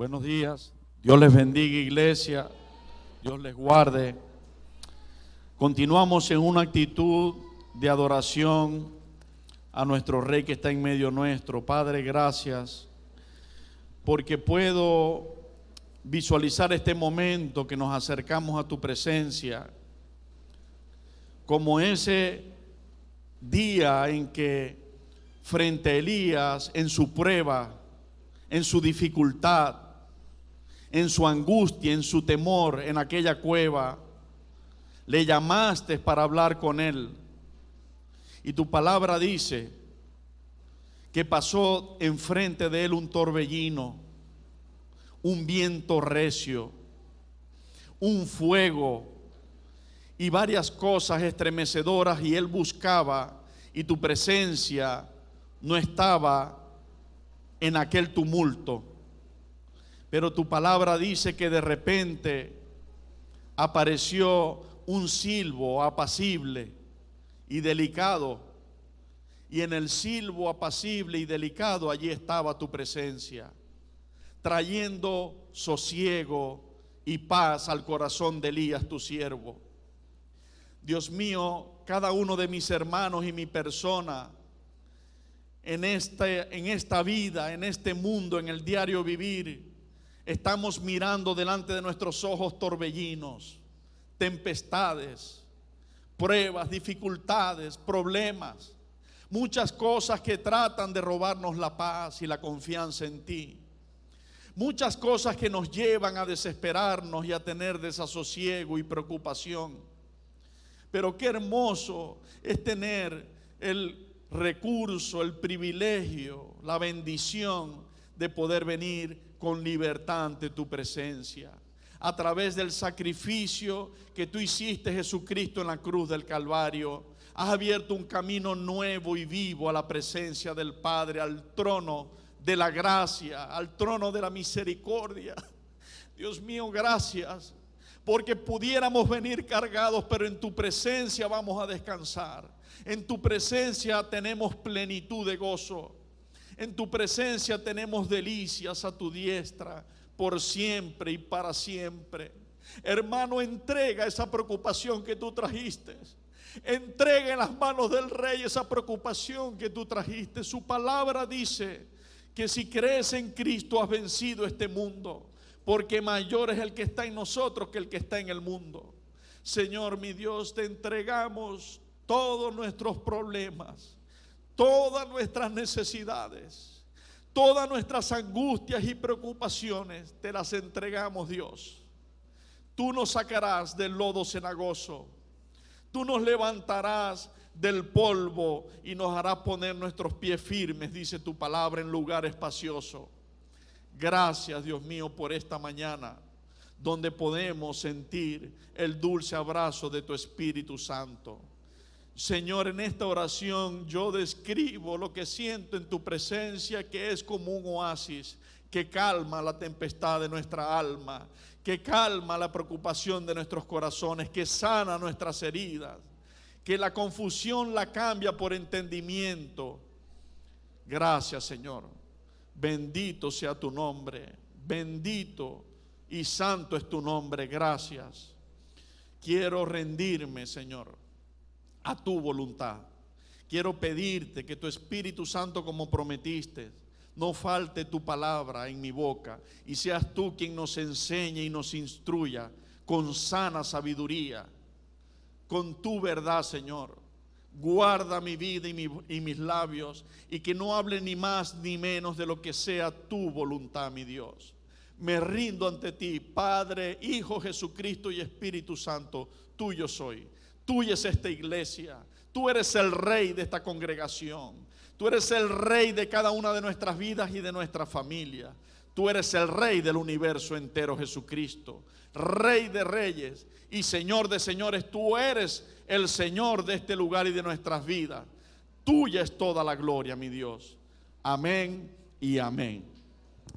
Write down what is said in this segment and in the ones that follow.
Buenos días. Dios les bendiga, iglesia. Dios les guarde. Continuamos en una actitud de adoración a nuestro Rey que está en medio nuestro. Padre, gracias porque puedo visualizar este momento que nos acercamos a tu presencia como ese día en que frente a Elías, en su prueba, en su dificultad, en su angustia, en su temor, en aquella cueva, le llamaste para hablar con él. Y tu palabra dice que pasó enfrente de él un torbellino, un viento recio, un fuego y varias cosas estremecedoras, y él buscaba, y tu presencia no estaba en aquel tumulto. Pero tu palabra dice que de repente apareció un silbo apacible y delicado, y en el silbo apacible y delicado allí estaba tu presencia, trayendo sosiego y paz al corazón de Elías, tu siervo. Dios mío, cada uno de mis hermanos y mi persona en esta vida, en este mundo, en el diario vivir, estamos mirando delante de nuestros ojos torbellinos, tempestades, pruebas, dificultades, problemas, muchas cosas que tratan de robarnos la paz y la confianza en ti. Muchas cosas que nos llevan a desesperarnos y a tener desasosiego y preocupación. Pero qué hermoso es tener el recurso, el privilegio, la bendición de poder venir con libertad ante tu presencia. A través del sacrificio que tú hiciste, Jesucristo, en la cruz del Calvario, has abierto un camino nuevo y vivo a la presencia del Padre, al trono de la gracia, al trono de la misericordia. Dios mío, gracias, porque pudiéramos venir cargados, pero en tu presencia vamos a descansar. En tu presencia tenemos plenitud de gozo. En tu presencia tenemos delicias a tu diestra por siempre y para siempre. Hermano, entrega esa preocupación que tú trajiste. Entrega en las manos del Rey esa preocupación que tú trajiste. Su palabra dice que si crees en Cristo has vencido este mundo, porque mayor es el que está en nosotros que el que está en el mundo. Señor, mi Dios, te entregamos todos nuestros problemas, todas nuestras necesidades, todas nuestras angustias y preocupaciones, te las entregamos, Dios. Tú nos sacarás del lodo cenagoso, tú nos levantarás del polvo y nos harás poner nuestros pies firmes, dice tu palabra, en lugar espacioso. Gracias, Dios mío, por esta mañana, donde podemos sentir el dulce abrazo de tu Espíritu Santo. Señor, en esta oración yo describo lo que siento en tu presencia, que es como un oasis que calma la tempestad de nuestra alma, que calma la preocupación de nuestros corazones, que sana nuestras heridas, que la confusión la cambia por entendimiento. Gracias, Señor. Bendito sea tu nombre, bendito y santo es tu nombre. Gracias. Quiero rendirme, Señor, a tu voluntad. Quiero pedirte que tu Espíritu Santo, como prometiste, no falte tu palabra en mi boca, y seas tú quien nos enseñe y nos instruya con sana sabiduría, con tu verdad, Señor. Guarda mi vida y mis labios, y que no hable ni más ni menos de lo que sea tu voluntad, mi Dios. Me rindo ante ti, Padre, Hijo, Jesucristo y Espíritu Santo. Tuyo soy, tuya es esta iglesia. Tú eres el Rey de esta congregación. Tú eres el Rey de cada una de nuestras vidas y de nuestra familia. Tú eres el Rey del universo entero, Jesucristo. Rey de reyes y Señor de señores. Tú eres el Señor de este lugar y de nuestras vidas. Tuya es toda la gloria, mi Dios. Amén y amén.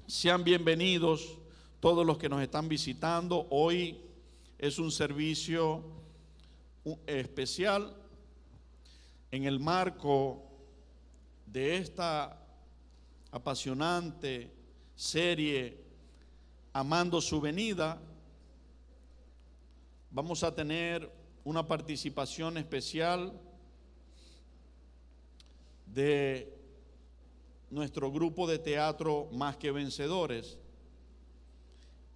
Sean bienvenidos todos los que nos están visitando. Hoy es un servicio especial en el marco de esta apasionante serie amando su venida, vamos a tener una participación especial de nuestro grupo de teatro Más que Vencedores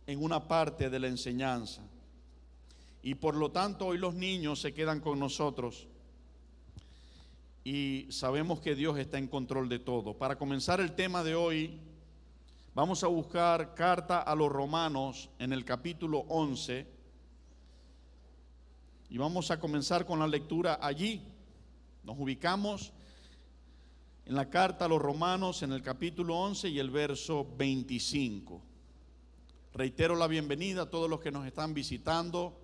en una parte de la enseñanza. Y por lo tanto hoy los niños se quedan con nosotros y sabemos que Dios está en control de todo. Para comenzar el tema de hoy, vamos a buscar carta a los Romanos en el capítulo 11 y vamos a comenzar con la lectura allí. Nos ubicamos en la carta a los Romanos en el capítulo 11 y el verso 25. Reitero la bienvenida a todos los que nos están visitando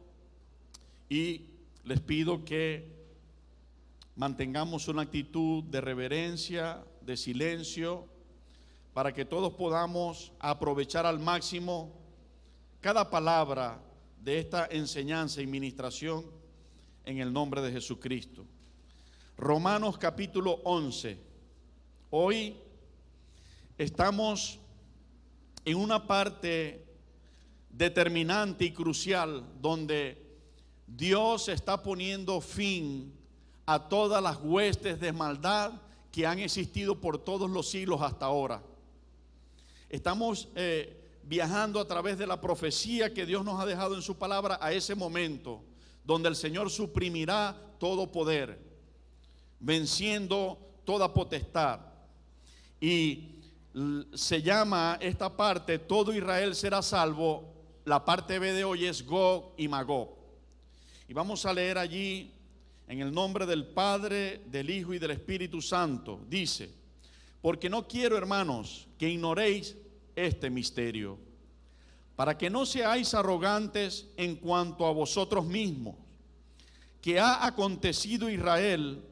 y les pido que mantengamos una actitud de reverencia, de silencio, para que todos podamos aprovechar al máximo cada palabra de esta enseñanza y ministración en el nombre de Jesucristo. Romanos capítulo 11. Hoy estamos en una parte determinante y crucial donde Dios está poniendo fin a todas las huestes de maldad que han existido por todos los siglos hasta ahora. Estamos viajando a través de la profecía que Dios nos ha dejado en su palabra a ese momento donde el Señor suprimirá todo poder, venciendo toda potestad. Y se llama esta parte, todo Israel será salvo. La parte B de hoy es Gog y Magog. Y vamos a leer allí en el nombre del Padre, del Hijo y del Espíritu Santo. Dice: porque no quiero, hermanos, que ignoréis este misterio, para que no seáis arrogantes en cuanto a vosotros mismos, que ha acontecido Israel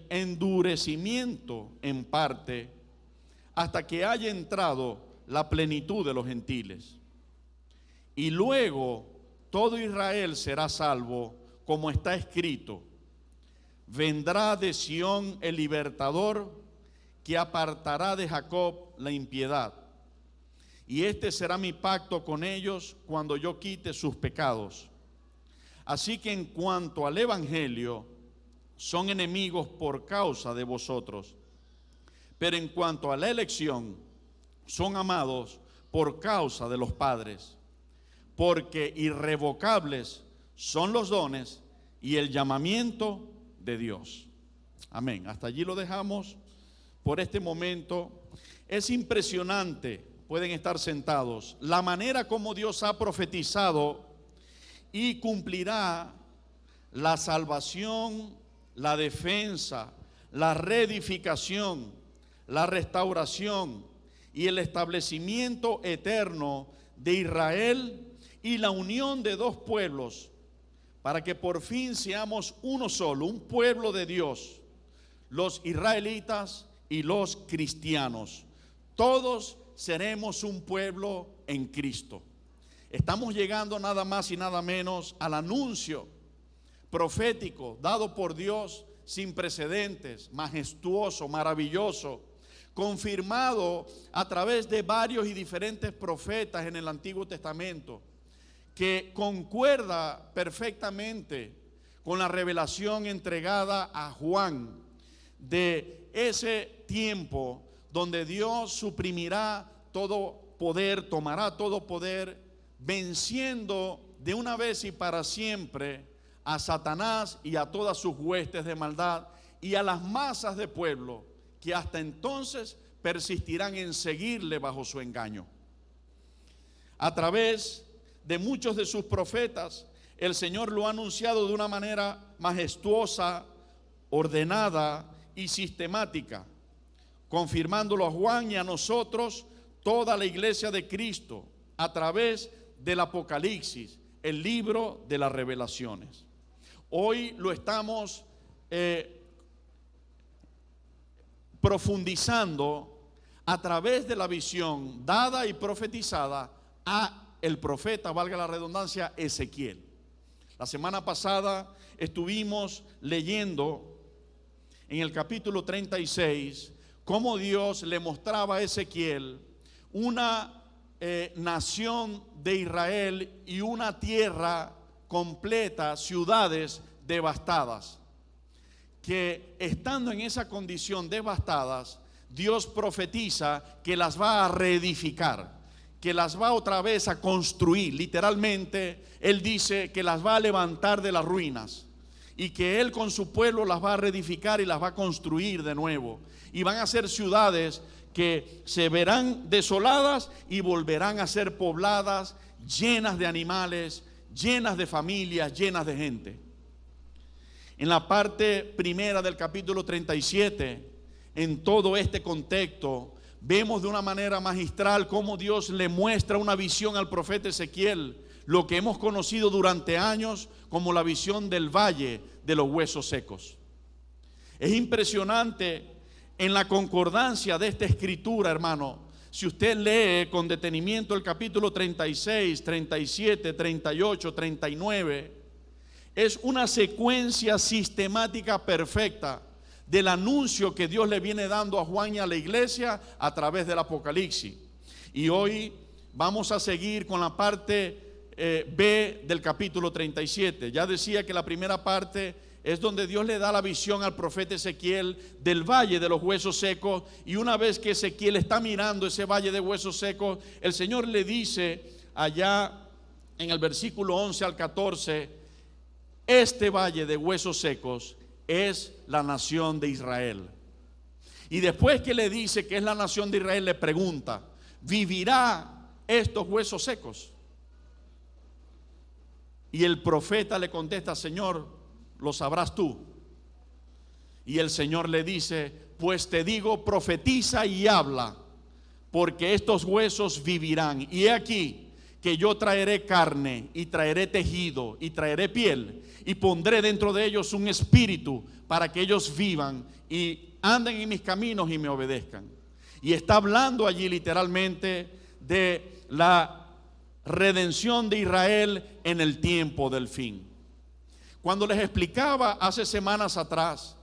endurecimiento en parte, hasta que haya entrado la plenitud de los gentiles. Y luego todo Israel será salvo, como está escrito: vendrá de Sión el libertador, que apartará de Jacob la impiedad. Y este será mi pacto con ellos cuando yo quite sus pecados. Así que en cuanto al evangelio, son enemigos por causa de vosotros, pero en cuanto a la elección, son amados por causa de los padres, porque irrevocables son los dones y el llamamiento de Dios. Amén. Hasta allí lo dejamos por este momento. Es impresionante, pueden estar sentados, la manera como Dios ha profetizado y cumplirá la salvación, la defensa, la reedificación, la restauración y el establecimiento eterno de Israel y la unión de dos pueblos, para que por fin seamos uno solo, un pueblo de Dios, los israelitas y los cristianos. Todos seremos un pueblo en Cristo. Estamos llegando nada más y nada menos al anuncio profético dado por Dios sin precedentes, majestuoso, maravilloso, confirmado a través de varios y diferentes profetas en el Antiguo Testamento, que concuerda perfectamente con la revelación entregada a Juan de ese tiempo donde Dios suprimirá todo poder, tomará todo poder, venciendo de una vez y para siempre a Satanás y a todas sus huestes de maldad y a las masas de pueblo que hasta entonces persistirán en seguirle bajo su engaño. A través de muchos de sus profetas, el Señor lo ha anunciado de una manera majestuosa, ordenada y sistemática, confirmándolo a Juan y a nosotros, toda la iglesia de Cristo, a través del Apocalipsis, el libro de las revelaciones. Hoy lo estamos profundizando a través de la visión dada y profetizada a el profeta, valga la redundancia, Ezequiel. La semana pasada estuvimos leyendo en el capítulo 36 cómo Dios le mostraba a Ezequiel una nación de Israel y una tierra completa, ciudades devastadas, que estando en esa condición devastadas, Dios profetiza que las va a reedificar, que las va otra vez a construir. Literalmente, Él dice que las va a levantar de las ruinas y que Él con su pueblo las va a reedificar y las va a construir de nuevo. Y van a ser ciudades que se verán desoladas y volverán a ser pobladas, llenas de animales, llenas de familias, llenas de gente. En la parte primera del capítulo 37, en todo este contexto, vemos de una manera magistral cómo Dios le muestra una visión al profeta Ezequiel, lo que hemos conocido durante años como la visión del valle de los huesos secos. Es impresionante en la concordancia de esta escritura, hermano. Si usted lee con detenimiento el capítulo 36, 37, 38, 39, es una secuencia sistemática perfecta del anuncio que Dios le viene dando a Juan y a la iglesia a través del Apocalipsis. Y hoy vamos a seguir con la parte B del capítulo 37. Ya decía que la primera parte es donde Dios le da la visión al profeta Ezequiel del valle de los huesos secos, y una vez que Ezequiel está mirando ese valle de huesos secos, el Señor le dice allá en el versículo 11 al 14, este valle de huesos secos es la nación de Israel. Y después que le dice que es la nación de Israel, le pregunta, ¿vivirá estos huesos secos? Y el profeta le contesta, Señor, lo sabrás tú. Y el Señor le dice, pues te digo, profetiza y habla, porque estos huesos vivirán. Y he aquí que yo traeré carne y traeré tejido y traeré piel y pondré dentro de ellos un espíritu para que ellos vivan y anden en mis caminos y me obedezcan. Y está hablando allí literalmente de la redención de Israel en el tiempo del fin. Cuando les explicaba hace semanas atrás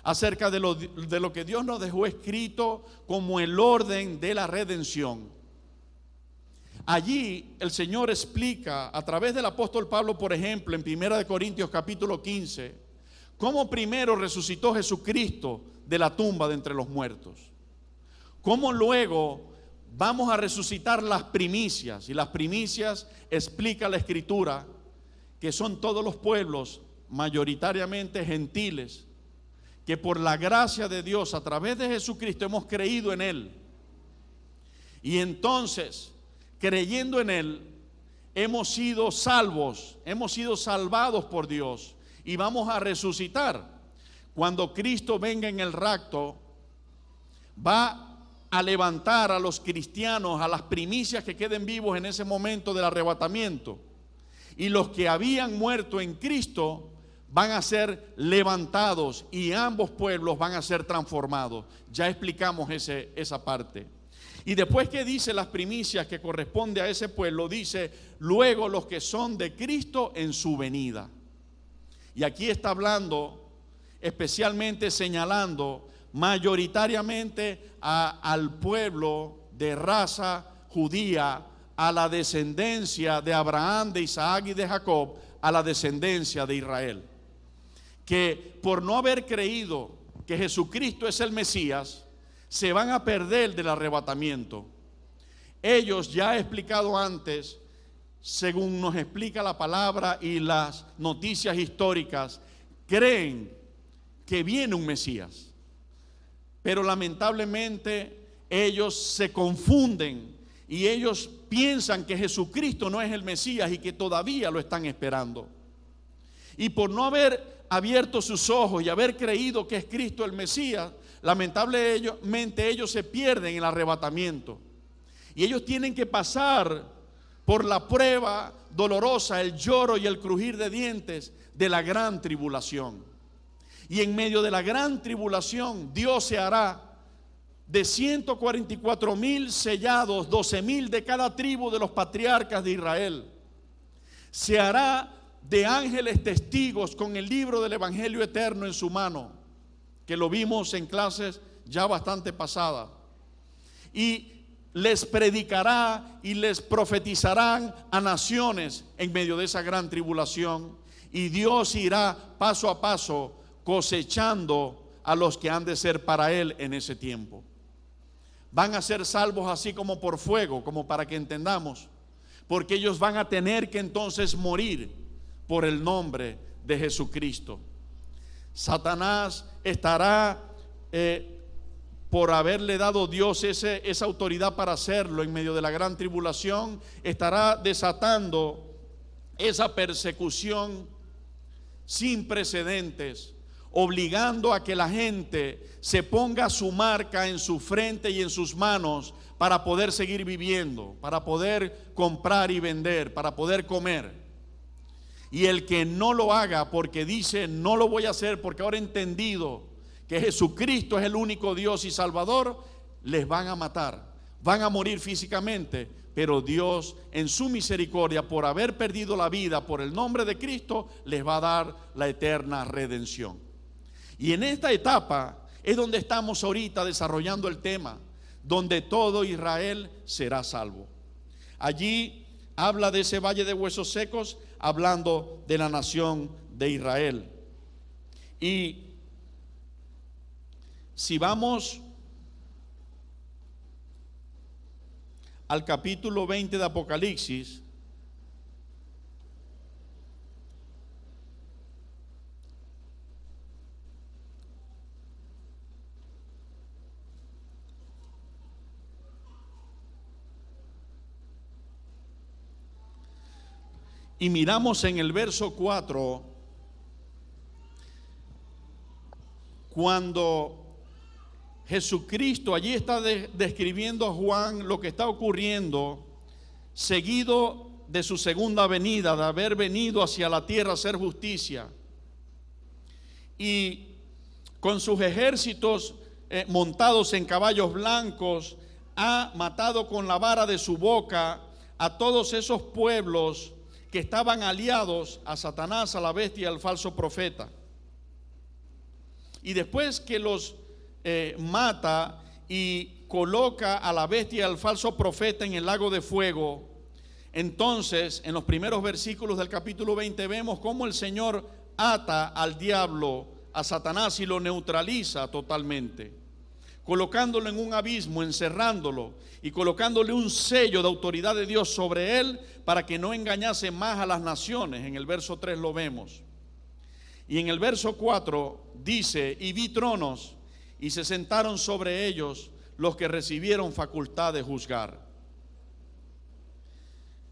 acerca de lo que Dios nos dejó escrito como el orden de la redención, allí el Señor explica a través del apóstol Pablo, por ejemplo, en 1 Corintios capítulo 15, cómo primero resucitó Jesucristo de la tumba de entre los muertos, cómo luego vamos a resucitar las primicias. Y las primicias, explica la Escritura, que son todos los pueblos, mayoritariamente gentiles, que por la gracia de Dios a través de Jesucristo hemos creído en Él. Y entonces, creyendo en Él, hemos sido salvos, hemos sido salvados por Dios y vamos a resucitar. Cuando Cristo venga en el rapto, va a levantar a los cristianos, a las primicias que queden vivos en ese momento del arrebatamiento. Y los que habían muerto en Cristo van a ser levantados y ambos pueblos van a ser transformados. Ya explicamos esa parte. Y después que dice las primicias que corresponde a ese pueblo, dice luego los que son de Cristo en su venida. Y aquí está hablando, especialmente señalando mayoritariamente al pueblo de raza judía, a la descendencia de Abraham, de Isaac y de Jacob, a la descendencia de Israel, que por no haber creído que Jesucristo es el Mesías, se van a perder del arrebatamiento. Ellos, ya he explicado antes, según nos explica la palabra y las noticias históricas, creen que viene un Mesías, pero lamentablemente ellos se confunden y ellos piensan que Jesucristo no es el Mesías y que todavía lo están esperando. Y por no haber abierto sus ojos y haber creído que es Cristo el Mesías, lamentablemente ellos se pierden en el arrebatamiento. Y ellos tienen que pasar por la prueba dolorosa, el lloro y el crujir de dientes de la gran tribulación. Y en medio de la gran tribulación, Dios se hará de 144,000 sellados, 12,000 de cada tribu de los patriarcas de Israel. Se hará de ángeles testigos con el libro del Evangelio eterno en su mano, que lo vimos en clases ya bastante pasadas. Y les predicará y les profetizarán a naciones en medio de esa gran tribulación. Y Dios irá paso a paso cosechando a los que han de ser para Él en ese tiempo. Van a ser salvos así como por fuego, como para que entendamos, porque ellos van a tener que entonces morir por el nombre de Jesucristo. Satanás estará por haberle dado Dios esa autoridad para hacerlo en medio de la gran tribulación, estará desatando esa persecución sin precedentes, obligando a que la gente se ponga su marca en su frente y en sus manos para poder seguir viviendo, para poder comprar y vender, para poder comer. Y el que no lo haga porque dice no lo voy a hacer porque ahora he entendido que Jesucristo es el único Dios y Salvador, les van a matar, van a morir físicamente, pero Dios en su misericordia, por haber perdido la vida por el nombre de Cristo, les va a dar la eterna redención. Y en esta etapa es donde estamos ahorita desarrollando el tema, donde todo Israel será salvo. Allí habla de ese valle de huesos secos, hablando de la nación de Israel. Y si vamos al capítulo 20 de Apocalipsis, y miramos en el verso 4, cuando Jesucristo allí está describiendo a Juan lo que está ocurriendo, seguido de su segunda venida, de haber venido hacia la tierra a hacer justicia, y con sus ejércitos montados en caballos blancos, ha matado con la vara de su boca a todos esos pueblos que estaban aliados a Satanás, a la bestia y al falso profeta. Y después que los mata y coloca a la bestia y al falso profeta en el lago de fuego, entonces en los primeros versículos del capítulo 20 vemos cómo el Señor ata al diablo, a Satanás, y lo neutraliza totalmente, colocándolo en un abismo, encerrándolo y colocándole un sello de autoridad de Dios sobre él para que no engañase más a las naciones. En el verso 3 lo vemos. Y en el verso 4 dice: y vi tronos, y se sentaron sobre ellos los que recibieron facultad de juzgar.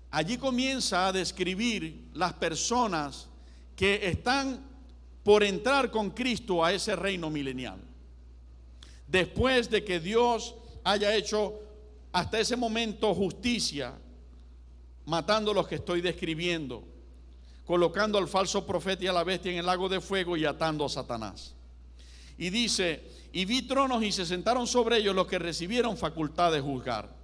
Allí comienza a describir las personas que están por entrar con Cristo a ese reino milenial. Después de que Dios haya hecho hasta ese momento justicia, matando a los que estoy describiendo, colocando al falso profeta y a la bestia en el lago de fuego y atando a Satanás. Y dice: y vi tronos y se sentaron sobre ellos los que recibieron facultad de juzgar.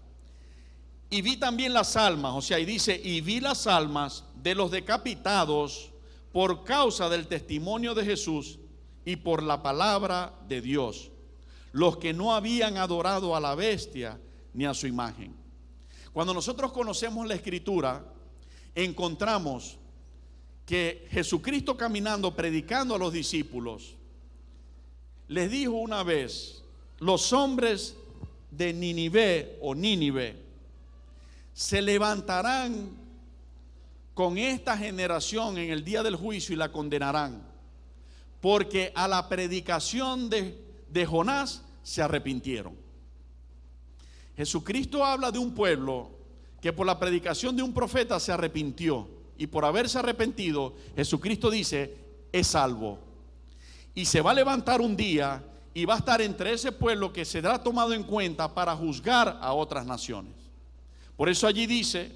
Y vi también las almas, o sea, y dice: y vi las almas de los decapitados por causa del testimonio de Jesús y por la palabra de Dios, los que no habían adorado a la bestia ni a su imagen. Cuando nosotros conocemos la Escritura, encontramos que Jesucristo, caminando, predicando a los discípulos, les dijo una vez: los hombres de Nínive o Nínive se levantarán con esta generación en el día del juicio y la condenarán, porque a la predicación de Jonás se arrepintieron. Jesucristo habla de un pueblo que por la predicación de un profeta se arrepintió, y por haberse arrepentido, Jesucristo dice: es salvo. Y se va a levantar un día y va a estar entre ese pueblo que será tomado en cuenta para juzgar a otras naciones. Por eso allí dice: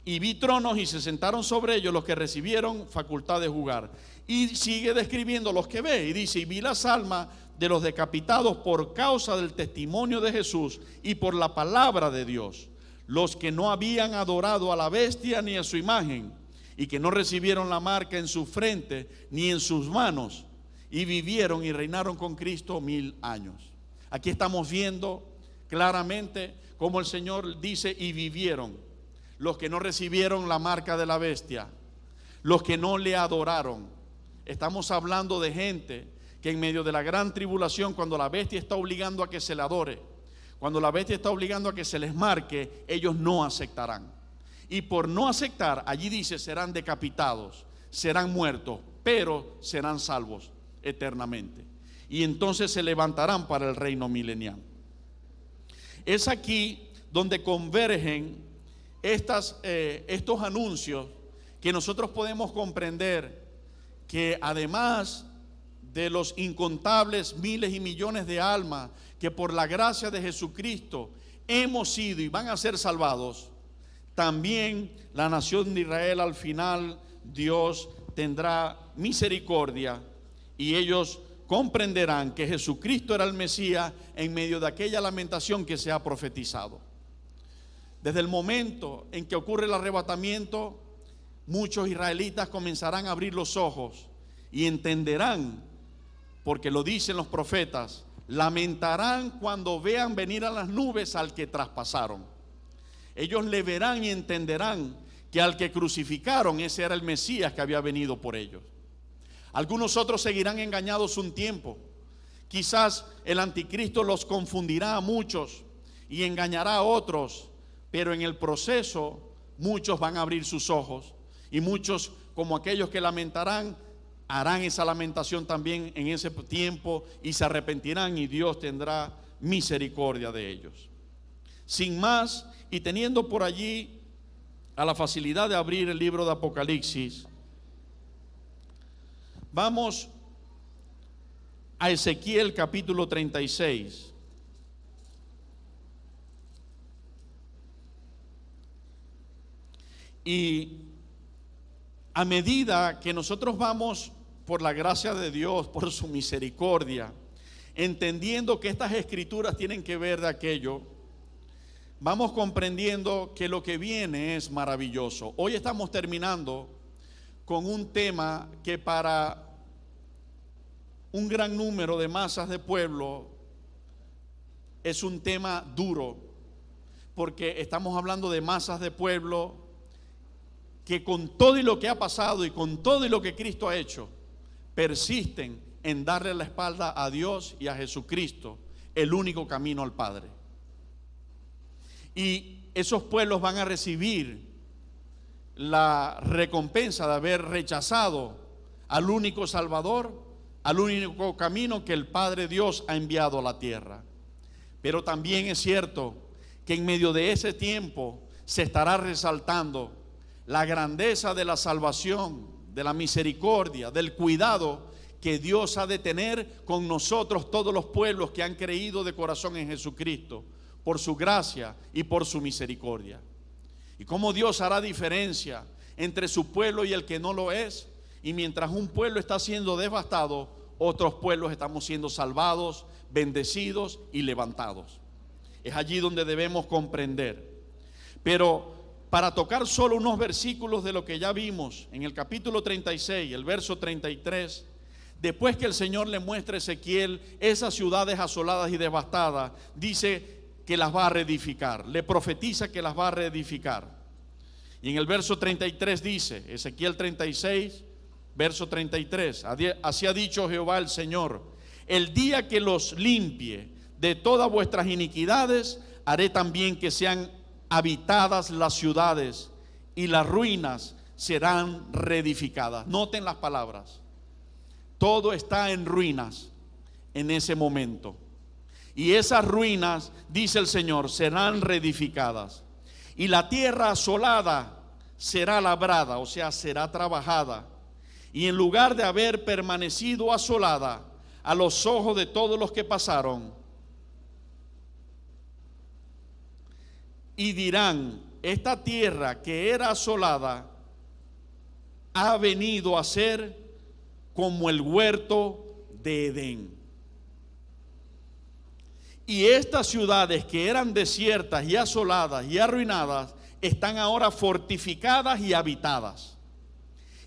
y vi tronos y se sentaron sobre ellos los que recibieron facultad de juzgar. Y sigue describiendo los que ve y dice: y vi las almas de los decapitados por causa del testimonio de Jesús y por la palabra de Dios, los que no habían adorado a la bestia ni a su imagen, y que no recibieron la marca en su frente ni en sus manos, y vivieron y reinaron con Cristo 1000 años. Aquí estamos viendo claramente como el Señor dice, y vivieron. Los que no recibieron la marca de la bestia, los que no le adoraron. Estamos hablando de gente que en medio de la gran tribulación, cuando la bestia está obligando a que se le adore, cuando la bestia está obligando a que se les marque, ellos no aceptarán. Y por no aceptar, allí dice, serán decapitados, serán muertos, pero serán salvos eternamente. Y entonces se levantarán para el reino milenial. Es aquí donde convergen estos anuncios, que nosotros podemos comprender que además de los incontables miles y millones de almas que por la gracia de Jesucristo hemos sido y van a ser salvados, también la nación de Israel al final Dios tendrá misericordia y ellos comprenderán que Jesucristo era el Mesías en medio de aquella lamentación que se ha profetizado. Desde el momento en que ocurre el arrebatamiento, muchos israelitas comenzarán a abrir los ojos y entenderán, porque lo dicen los profetas, lamentarán cuando vean venir a las nubes al que traspasaron. Ellos le verán y entenderán que al que crucificaron, ese era el Mesías que había venido por ellos. Algunos otros seguirán engañados un tiempo. Quizás el anticristo los confundirá a muchos y engañará a otros, pero en el proceso muchos van a abrir sus ojos y muchos, como aquellos que lamentarán, harán esa lamentación también en ese tiempo y se arrepentirán y Dios tendrá misericordia de ellos. Sin más, y teniendo por allí a la facilidad de abrir el libro de Apocalipsis, vamos a Ezequiel capítulo 36. Y a medida que nosotros vamos, por la gracia de Dios, por su misericordia, entendiendo que estas escrituras tienen que ver de aquello, vamos comprendiendo que lo que viene es maravilloso. Hoy estamos terminando con un tema que para un gran número de masas de pueblo es un tema duro, porque estamos hablando de masas de pueblo que con todo y lo que ha pasado y con todo y lo que Cristo ha hecho, persisten en darle la espalda a Dios y a Jesucristo, el único camino al Padre. Y esos pueblos van a recibir la recompensa de haber rechazado al único Salvador, al único camino que el Padre Dios ha enviado a la tierra. Pero también es cierto que en medio de ese tiempo se estará resaltando la grandeza de la salvación, de la misericordia, del cuidado que Dios ha de tener con nosotros, todos los pueblos que han creído de corazón en Jesucristo, por su gracia y por su misericordia. Y cómo Dios hará diferencia entre su pueblo y el que no lo es. Y mientras un pueblo está siendo devastado, otros pueblos estamos siendo salvados, bendecidos y levantados. Es allí donde debemos comprender. Pero para tocar solo unos versículos de lo que ya vimos en el capítulo 36, el verso 33, después que el Señor le muestra a Ezequiel esas ciudades asoladas y devastadas, dice que las va a reedificar, le profetiza que las va a reedificar. Y en el verso 33 dice, Ezequiel 36, verso 33, así ha dicho Jehová el Señor, el día que los limpie de todas vuestras iniquidades, haré también que sean habitadas las ciudades y las ruinas serán reedificadas. Noten las palabras. Todo está en ruinas en ese momento. Y esas ruinas, dice el Señor, serán reedificadas. Y la tierra asolada será labrada, o sea, será trabajada. Y en lugar de haber permanecido asolada a los ojos de todos los que pasaron, y dirán, esta tierra que era asolada ha venido a ser como el huerto de Edén. Y estas ciudades que eran desiertas y asoladas y arruinadas están ahora fortificadas y habitadas.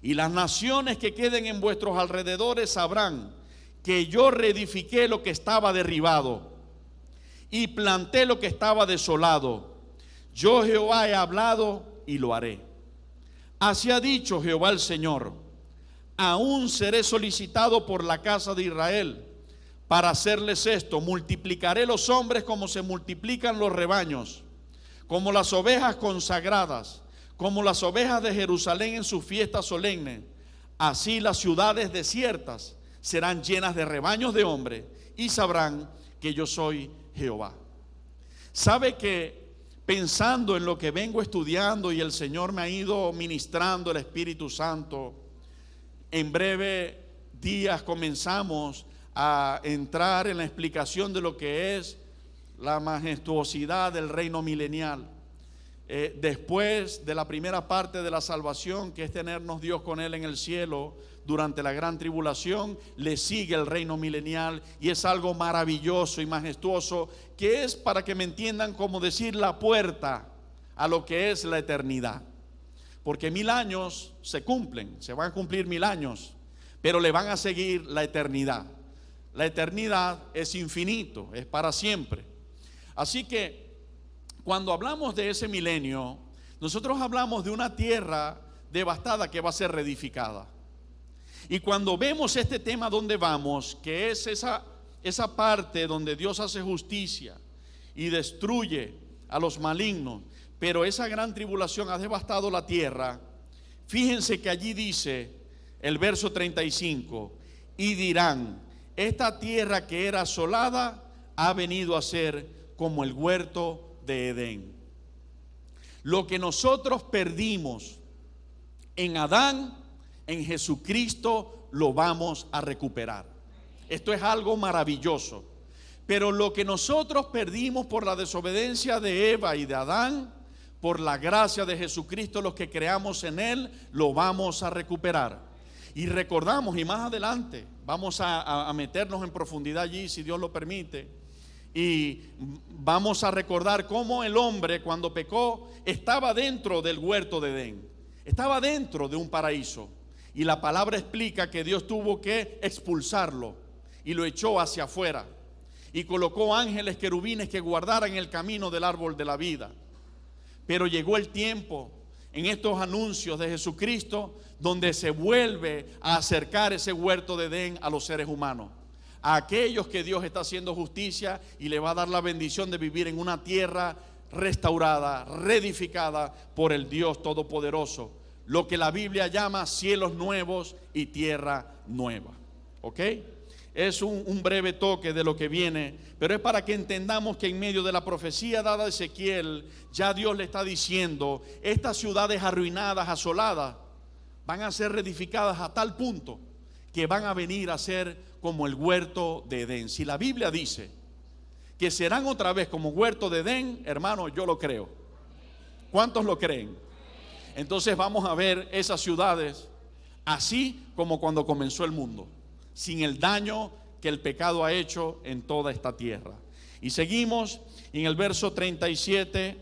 Y las naciones que queden en vuestros alrededores sabrán que yo reedifiqué lo que estaba derribado y planté lo que estaba desolado. Yo Jehová he hablado y lo haré. Así ha dicho Jehová el Señor: aún seré solicitado por la casa de Israel para hacerles esto. Multiplicaré los hombres como se multiplican los rebaños, como las ovejas consagradas, como las ovejas de Jerusalén en sus fiestas solemnes. Así las ciudades desiertas serán llenas de rebaños de hombres, y sabrán que yo soy Jehová. Sabe que pensando en lo que vengo estudiando y el Señor me ha ido ministrando, el Espíritu Santo, en breve días comenzamos a entrar en la explicación de lo que es la majestuosidad del reino milenial. Después de la primera parte de la salvación, que es tenernos Dios con Él en el cielo durante la gran tribulación, le sigue el reino milenial, y es algo maravilloso y majestuoso, que es, para que me entiendan, como decir la puerta a lo que es la eternidad. Porque 1000 años se cumplen, se van a cumplir 1000 años, pero le van a seguir la eternidad. La eternidad es infinito, es para siempre. Así que cuando hablamos de ese milenio, nosotros hablamos de una tierra devastada que va a ser reedificada. Y cuando vemos este tema donde vamos, que es esa parte donde Dios hace justicia y destruye a los malignos, pero esa gran tribulación ha devastado la tierra, fíjense que allí dice el verso 35: y dirán, esta tierra que era asolada ha venido a ser como el huerto de Edén. Lo que nosotros perdimos en Adán, en Jesucristo lo vamos a recuperar. Esto es algo maravilloso. Pero lo que nosotros perdimos por la desobediencia de Eva y de Adán, por la gracia de Jesucristo, los que creamos en Él, lo vamos a recuperar. Y recordamos, y más adelante vamos a meternos en profundidad allí, si Dios lo permite, y vamos a recordar cómo el hombre, cuando pecó, estaba dentro del huerto de Edén, estaba dentro de un paraíso. Y la palabra explica que Dios tuvo que expulsarlo y lo echó hacia afuera, y colocó ángeles querubines que guardaran el camino del árbol de la vida. Pero llegó el tiempo, en estos anuncios de Jesucristo, donde se vuelve a acercar ese huerto de Edén a los seres humanos, a aquellos que Dios está haciendo justicia y le va a dar la bendición de vivir en una tierra restaurada, reedificada por el Dios Todopoderoso, lo que la Biblia llama cielos nuevos y tierra nueva. ¿Ok? Es un breve toque de lo que viene, pero es para que entendamos que en medio de la profecía dada a Ezequiel, ya Dios le está diciendo: estas ciudades arruinadas, asoladas, van a ser reedificadas a tal punto que van a venir a ser como el huerto de Edén. Si la Biblia dice que serán otra vez como huerto de Edén, hermano, yo lo creo. ¿Cuántos lo creen? Entonces vamos a ver esas ciudades así como cuando comenzó el mundo, sin el daño que el pecado ha hecho en toda esta tierra. Y seguimos en el verso 37,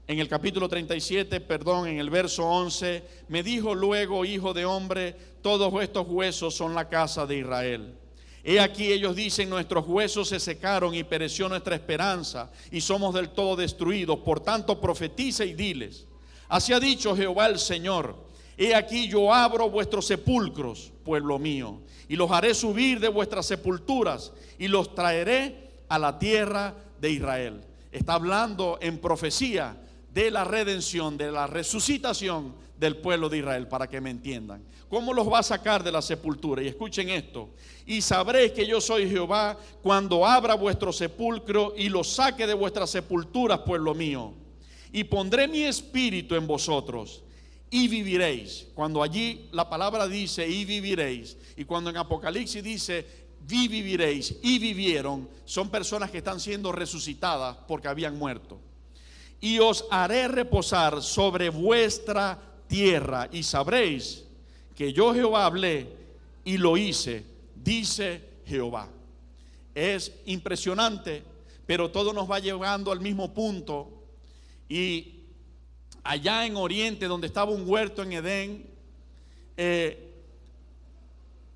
en el capítulo 37, en el verso 11: me dijo luego, hijo de hombre, todos estos huesos son la casa de Israel. He aquí ellos dicen: nuestros huesos se secaron y pereció nuestra esperanza y somos del todo destruidos. Por tanto profetiza y diles: así ha dicho Jehová el Señor: he aquí yo abro vuestros sepulcros, pueblo mío, y los haré subir de vuestras sepulturas y los traeré a la tierra de Israel. Está hablando en profecía de la redención, de la resucitación del pueblo de Israel, para que me entiendan. ¿Cómo los va a sacar de la sepultura? Y escuchen esto: y sabréis que yo soy Jehová cuando abra vuestro sepulcro y los saque de vuestras sepulturas, pueblo mío. Y pondré mi espíritu en vosotros y viviréis. Cuando allí la palabra dice y viviréis, y cuando en Apocalipsis dice viviréis y vivieron, son personas que están siendo resucitadas porque habían muerto. Y os haré reposar sobre vuestra tierra y sabréis que yo Jehová hablé y lo hice, dice Jehová. Es impresionante, pero todo nos va llevando al mismo punto. Y allá en Oriente, donde estaba un huerto en Edén,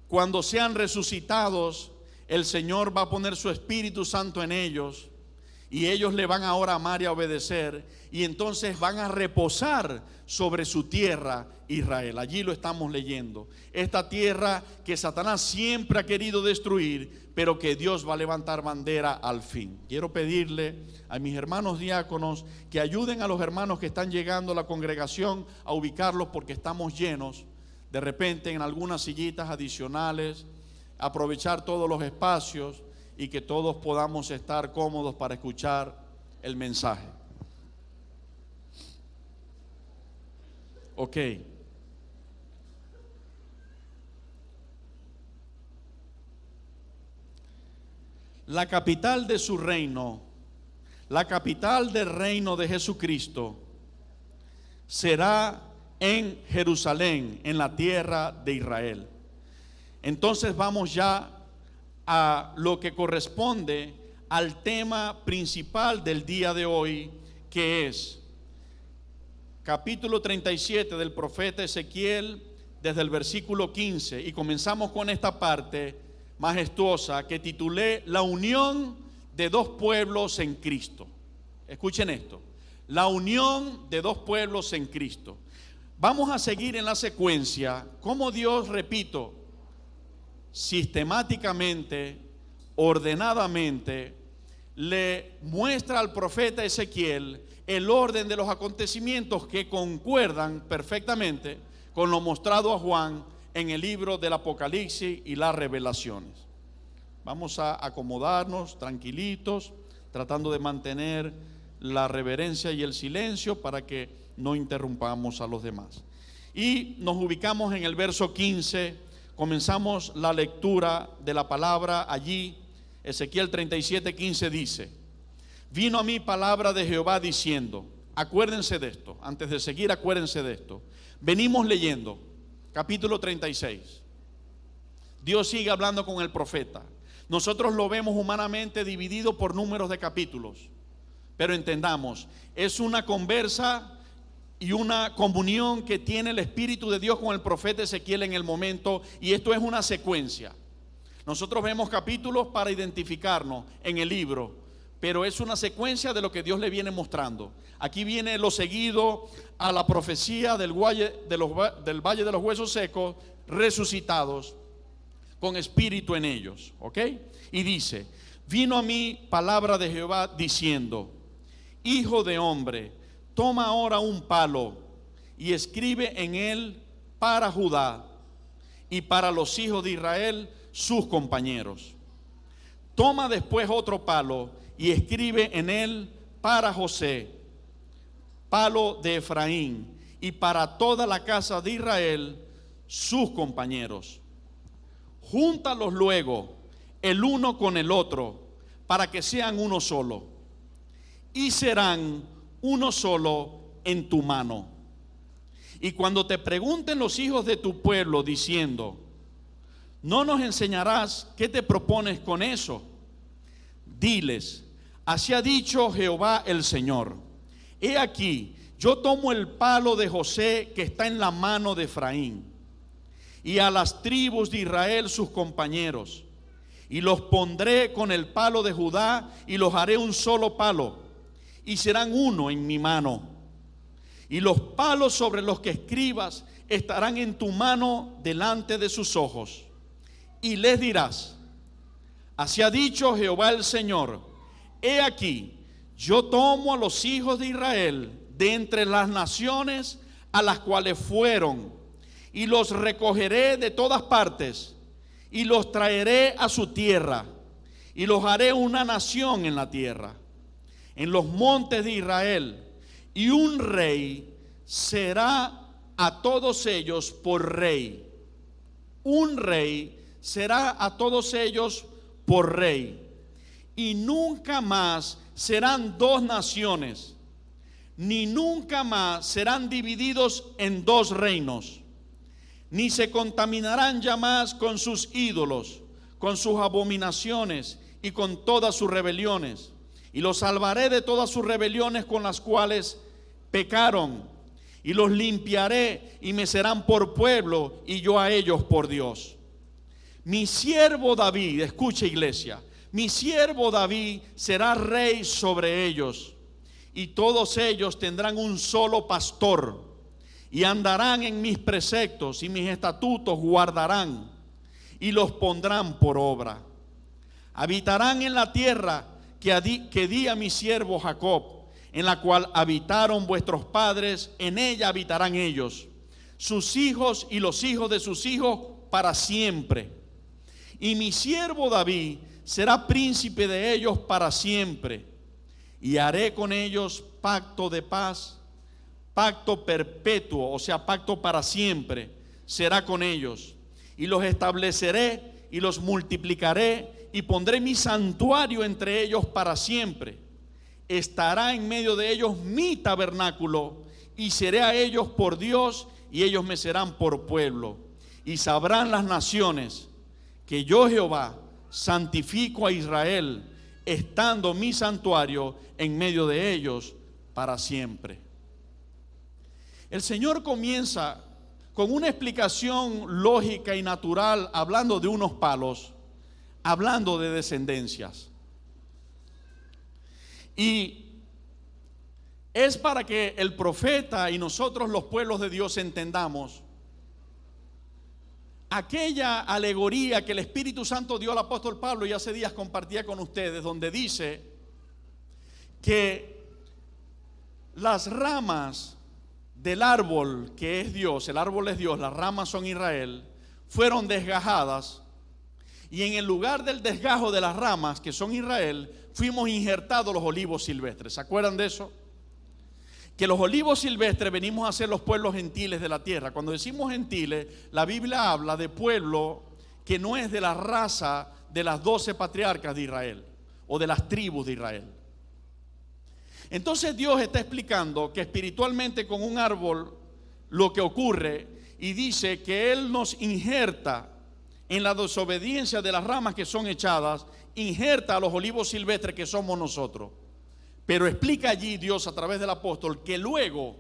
cuando sean resucitados, el Señor va a poner su Espíritu Santo en ellos Y ellos le van ahora a amar y a obedecer, y entonces van a reposar sobre su tierra Israel. Allí lo estamos leyendo. Esta tierra que Satanás siempre ha querido destruir, pero que Dios va a levantar bandera al fin. Quiero pedirle a mis hermanos diáconos que ayuden a los hermanos que están llegando a la congregación a ubicarlos, porque estamos llenos. De repente en algunas sillitas adicionales, aprovechar todos los espacios y que todos podamos estar cómodos para escuchar el mensaje. Ok. La capital de su reino, la capital del reino de Jesucristo, será en Jerusalén, en la tierra de Israel. Entonces vamos ya a lo que corresponde al tema principal del día de hoy, que es capítulo 37 del profeta Ezequiel, desde el versículo 15, y comenzamos con esta parte majestuosa que titulé La unión de dos pueblos en Cristo. Escuchen esto: la unión de dos pueblos en Cristo. Vamos a seguir en la secuencia cómo Dios, repito, sistemáticamente, ordenadamente, le muestra al profeta Ezequiel el orden de los acontecimientos que concuerdan perfectamente con lo mostrado a Juan en el libro del Apocalipsis y las revelaciones. Vamos a acomodarnos tranquilitos, tratando de mantener la reverencia y el silencio para que no interrumpamos a los demás. Y nos ubicamos en el verso 15. Comenzamos la lectura de la palabra allí. Ezequiel 37:15 dice: vino a mí palabra de Jehová diciendo. Acuérdense de esto, antes de seguir, acuérdense de esto. Venimos leyendo capítulo 36. Dios sigue hablando con el profeta. Nosotros lo vemos humanamente dividido por números de capítulos, pero entendamos, es una conversa y una comunión que tiene el Espíritu de Dios con el profeta Ezequiel en el momento, y esto es una secuencia. Nosotros vemos capítulos para identificarnos en el libro, pero es una secuencia de lo que Dios le viene mostrando. Aquí viene lo seguido a la profecía del valle de los huesos secos resucitados con espíritu en ellos, ¿ok? Y dice: vino a mí palabra de Jehová diciendo: hijo de hombre, toma ahora un palo y escribe en él para Judá y para los hijos de Israel, sus compañeros. Toma después otro palo y escribe en él para José, palo de Efraín, y para toda la casa de Israel, sus compañeros. Júntalos luego el uno con el otro, para que sean uno solo, y serán uno solo en tu mano. Y cuando te pregunten los hijos de tu pueblo diciendo: ¿no nos enseñarás qué te propones con eso? Diles: así ha dicho Jehová el Señor. He aquí, yo tomo el palo de José que está en la mano de Efraín, y a las tribus de Israel sus compañeros, y los pondré con el palo de Judá, y los haré un solo palo, y serán uno en mi mano. Y los palos sobre los que escribas estarán en tu mano delante de sus ojos. Y les dirás: así ha dicho Jehová el Señor, he aquí, yo tomo a los hijos de Israel de entre las naciones a las cuales fueron, y los recogeré de todas partes, y los traeré a su tierra, y los haré una nación en la tierra, en los montes de Israel, y un rey será a todos ellos por rey. Un rey será a todos ellos por rey. Y nunca más serán dos naciones, ni nunca más serán divididos en dos reinos, ni se contaminarán ya más con sus ídolos, con sus abominaciones y con todas sus rebeliones. Y los salvaré de todas sus rebeliones con las cuales pecaron, y los limpiaré, y me serán por pueblo, y yo a ellos por Dios. Mi siervo David, escucha iglesia, mi siervo David será rey sobre ellos, y todos ellos tendrán un solo pastor, y andarán en mis preceptos, y mis estatutos guardarán, y los pondrán por obra. Habitarán en la tierra que di a mi siervo Jacob, en la cual habitaron vuestros padres, en ella habitarán ellos, sus hijos y los hijos de sus hijos para siempre. Y mi siervo David será príncipe de ellos para siempre, y haré con ellos pacto de paz, pacto perpetuo, o sea, pacto para siempre, será con ellos, y los estableceré y los multiplicaré, y pondré mi santuario entre ellos para siempre. Estará en medio de ellos mi tabernáculo, y seré a ellos por Dios, y ellos me serán por pueblo. Y sabrán las naciones que yo, Jehová, santifico a Israel, estando mi santuario en medio de ellos para siempre. El Señor comienza con una explicación lógica y natural, hablando de unos palos, hablando de descendencias. Y es para que el profeta y nosotros los pueblos de Dios entendamos aquella alegoría que el Espíritu Santo dio al apóstol Pablo, y hace días compartía con ustedes, donde dice que las ramas del árbol que es Dios, el árbol es Dios, las ramas son Israel, fueron desgajadas, y en el lugar del desgajo de las ramas que son Israel, fuimos injertados los olivos silvestres. ¿Se acuerdan de eso? Que los olivos silvestres venimos a ser los pueblos gentiles de la tierra. Cuando decimos gentiles, la Biblia habla de pueblo que no es de la raza de las 12 patriarcas de Israel o de las tribus de Israel. Entonces Dios está explicando que espiritualmente con un árbol lo que ocurre, y dice que Él nos injerta en la desobediencia de las ramas que son echadas, injerta a los olivos silvestres que somos nosotros. Pero explica allí Dios a través del apóstol que luego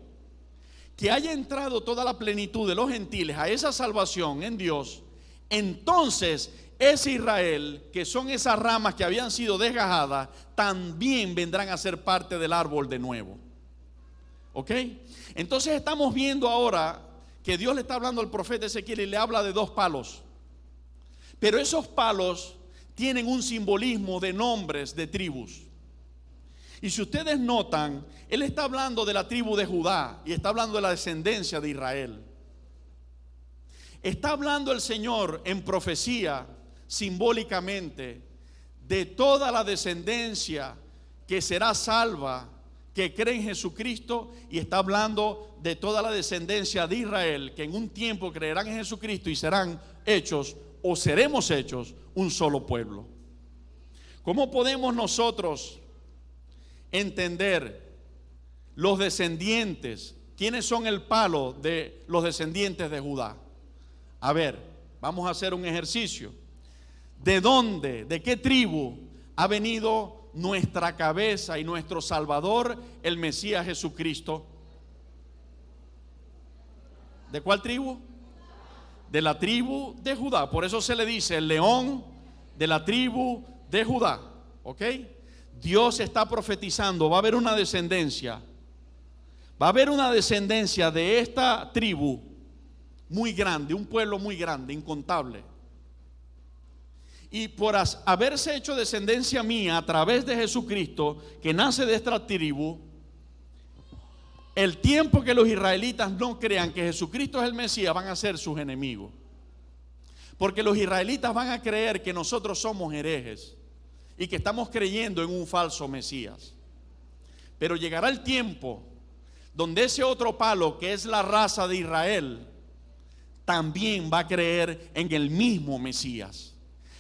que haya entrado toda la plenitud de los gentiles a esa salvación en Dios, entonces ese Israel, que son esas ramas que habían sido desgajadas, también vendrán a ser parte del árbol de nuevo. ¿Ok? Entonces estamos viendo ahora que Dios le está hablando al profeta Ezequiel y le habla de dos palos. Pero esos palos tienen un simbolismo de nombres de tribus. Y si ustedes notan, Él está hablando de la tribu de Judá y está hablando de la descendencia de Israel. Está hablando el Señor en profecía, simbólicamente, de toda la descendencia que será salva, que cree en Jesucristo, y está hablando de toda la descendencia de Israel, que en un tiempo creerán en Jesucristo y serán hechos, o seremos hechos, un solo pueblo. ¿Cómo podemos nosotros entender los descendientes? ¿Quiénes son el palo de los descendientes de Judá? A ver, vamos a hacer un ejercicio. ¿De dónde, de qué tribu ha venido nuestra cabeza y nuestro Salvador, el Mesías Jesucristo? ¿De cuál tribu? De la tribu de Judá. Por eso se le dice el león de la tribu de Judá. ¿Ok? Dios está profetizando, va a haber una descendencia. Va a haber una descendencia de esta tribu muy grande, un pueblo muy grande, incontable. Y por haberse hecho descendencia mía a través de Jesucristo, que nace de esta tribu, el tiempo que los israelitas no crean que Jesucristo es el Mesías, van a ser sus enemigos. Porque los israelitas van a creer que nosotros somos herejes y que estamos creyendo en un falso Mesías. Pero llegará el tiempo donde ese otro palo, que es la raza de Israel, también va a creer en el mismo Mesías.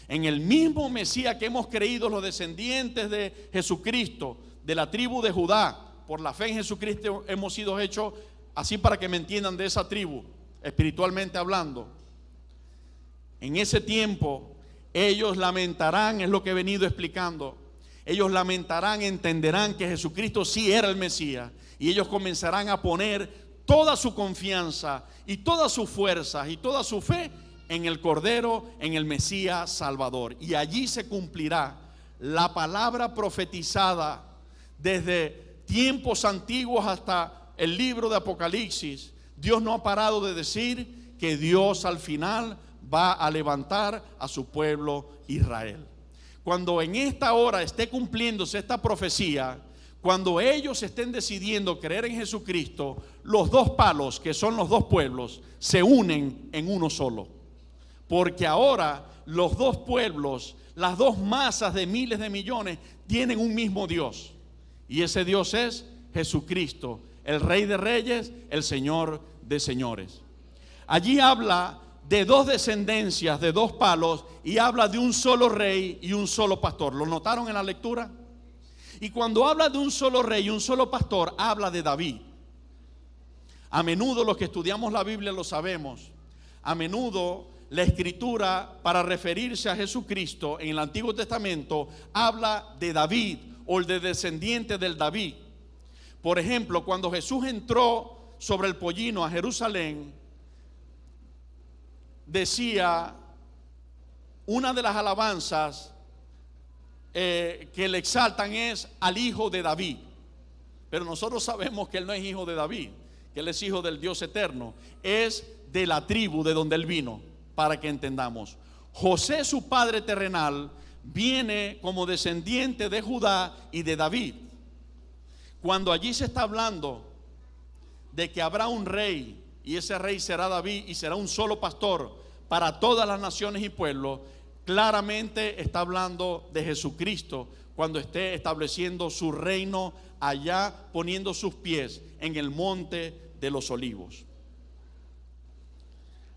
En el mismo Mesías que hemos creído los descendientes de Jesucristo, de la tribu de Judá. Por la fe en Jesucristo hemos sido hechos, así para que me entiendan, de esa tribu, espiritualmente hablando. En ese tiempo ellos lamentarán, es lo que he venido explicando. Ellos lamentarán, entenderán que Jesucristo sí era el Mesías, y ellos comenzarán a poner toda su confianza y todas sus fuerzas y toda su fe en el Cordero, en el Mesías Salvador. Y allí se cumplirá la palabra profetizada desde tiempos antiguos hasta el libro de Apocalipsis, Dios no ha parado de decir que Dios al final va a levantar a su pueblo Israel. Cuando en esta hora esté cumpliéndose esta profecía, cuando ellos estén decidiendo creer en Jesucristo, los dos palos, que son los dos pueblos, se unen en uno solo. Porque ahora los dos pueblos, las dos masas de miles de millones, tienen un mismo Dios. Y ese Dios es Jesucristo, el Rey de Reyes, el Señor de Señores. Allí habla de dos descendencias, de dos palos, y habla de un solo rey y un solo pastor. ¿Lo notaron en la lectura? Y cuando habla de un solo rey y un solo pastor, habla de David. A menudo los que estudiamos la Biblia lo sabemos. A menudo la escritura, para referirse a Jesucristo en el Antiguo Testamento, habla de David o el de descendiente del David. Por ejemplo, cuando Jesús entró sobre el pollino a Jerusalén, decía una de las alabanzas que le exaltan es al hijo de David. Pero nosotros sabemos que él no es hijo de David, que él es hijo del Dios eterno. Es de la tribu de donde él vino, para que entendamos. José, su padre terrenal, viene como descendiente de Judá y de David. Cuando allí se está hablando de que habrá un rey, y ese rey será David y será un solo pastor para todas las naciones y pueblos, claramente está hablando de Jesucristo cuando esté estableciendo su reino allá, poniendo sus pies en el monte de los olivos.